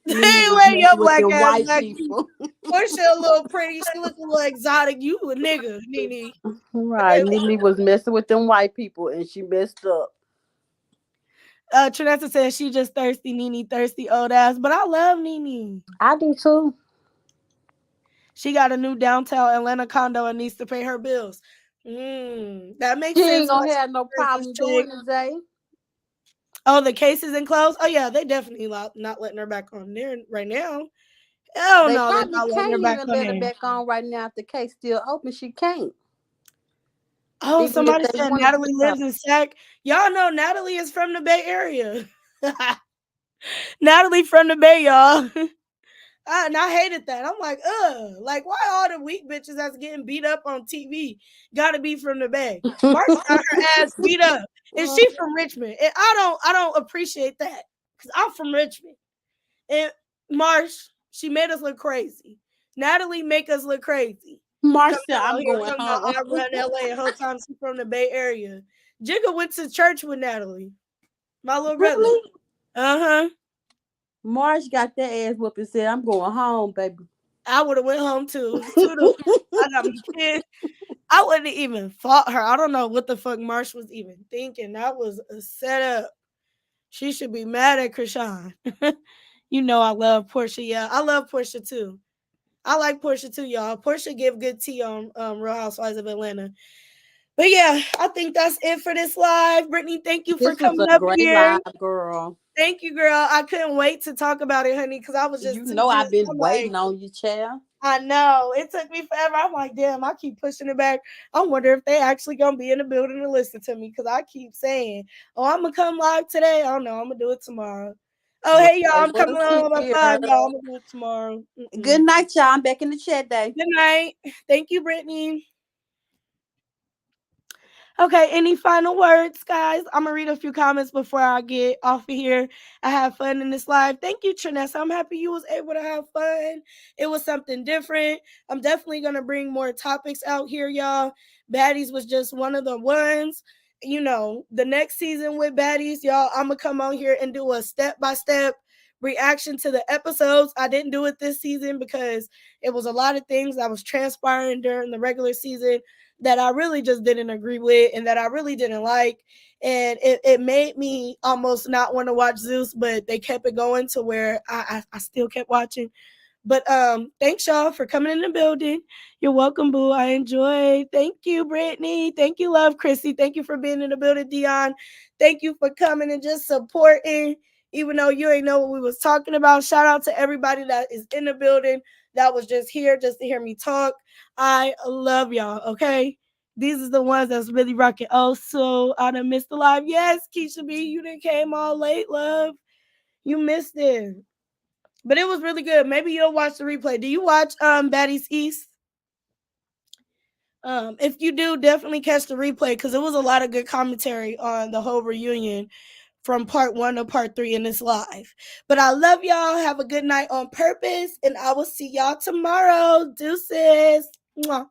A: They
B: Nene
A: ain't
B: was
A: letting your
B: messing with
A: black
B: them
A: ass
B: white
A: back. You
B: people.
A: Portia a little pretty. She look a little exotic. You a nigga, Nene.
B: Right. Nene was messing with them white people and she messed up.
A: Trinessa says she just thirsty, Nene thirsty old ass. But I love Nene.
B: I do too.
A: She got a new downtown Atlanta condo and needs to pay her bills. That
B: She
A: makes
B: ain't
A: sense why
B: gonna have no
A: she this
B: problem
A: chick.
B: doing it, Zay.
A: Oh, the case is enclosed? Oh, yeah, they definitely not letting her back on there right now. Hell
B: They
A: no, they're
B: probably
A: not letting her
B: can't
A: back
B: even
A: on
B: let her
A: there.
B: back on right now if the case still open. She can't.
A: Oh,
B: Even if
A: somebody
B: they
A: said
B: want to
A: Natalie
B: get her.
A: lives in Sac. Y'all know Natalie is from the Bay Area. Natalie from the Bay, y'all. And I hated that. I'm like, like why all the weak bitches that's getting beat up on TV gotta be from the Bay? March got her ass beat up, and she from Richmond, and I don't appreciate that because I'm from Richmond, and Marsh she made us look crazy. Natalie make us look crazy. Coming
B: Marcia,
A: out
B: I'm
A: here
B: going
A: talking
B: home.
A: about I run LA, the whole time she from the Bay Area. Jigga went to church with Natalie, my little brother.
B: Really?
A: Uh huh.
B: Marsh got that ass whooped and said, I'm going home, baby.
A: I would have went home too. I got my kids. I wouldn't have even fought her. I don't know what the fuck Marsh was even thinking. That was a setup. She should be mad at Chrisean. You know I love Portia. Yeah, I love Portia too. I like Portia too, y'all. Portia give good tea on Real Housewives of Atlanta. But yeah, I think that's it for this live. Brittany, thank you for
B: This was
A: coming
B: a
A: up
B: great
A: here.
B: live, girl.
A: Thank you, girl. I couldn't wait to talk about it, honey, because I was
B: You
A: just too
B: know
A: juiced.
B: I've been
A: I'm like,
B: waiting on you, child.
A: I know. It took me forever. I'm like, damn, I keep pushing it back. I wonder if they actually gonna be in the building to listen to me because I keep saying, oh, I'm gonna come live today. Oh no, I'm gonna do it tomorrow. Oh,
B: Well,
A: hey y'all, I'm
B: we'll
A: coming on my
B: see
A: live,
B: her.
A: y'all. I'm gonna do it tomorrow.
B: Good night, y'all. I'm back in the chat day.
A: Good night. Thank you, Brittany. Okay, any final words, guys? I'm gonna read a few comments before I get off of here. I had fun in this live. Thank you, Trinessa. I'm happy you was able to have fun. It was something different. I'm definitely gonna bring more topics out here, y'all. Baddies was just one of the ones. You know, the next season with Baddies, y'all, I'm gonna come on here and do a step-by-step reaction to the episodes. I didn't do it this season because it was a lot of things that was transpiring during the regular season that I really just didn't agree with and that I really didn't like. And it made me almost not want to watch Zeus, but they kept it going to where I still kept watching. But thanks y'all for coming in the building. You're welcome, boo. I enjoyed. Thank you, Brittany. Thank you, love, Chrissy. Thank you for being in the building, Dion. Thank you for coming and just supporting, even though you ain't know what we was talking about. Shout out to everybody that is in the building that was just here just to hear me talk. I love y'all. Okay. These are the ones that's really rocking. Oh, so I done missed the live. Yes, Keisha B, you done came all late, love. You missed it. But it was really good. Maybe you'll watch the replay. Do you watch Baddies East? If you do, definitely catch the replay because it was a lot of good commentary on the whole reunion from part 1 to part 3 in this live. But I love y'all. Have a good night on purpose, and I will see y'all tomorrow. Deuces. Mwah.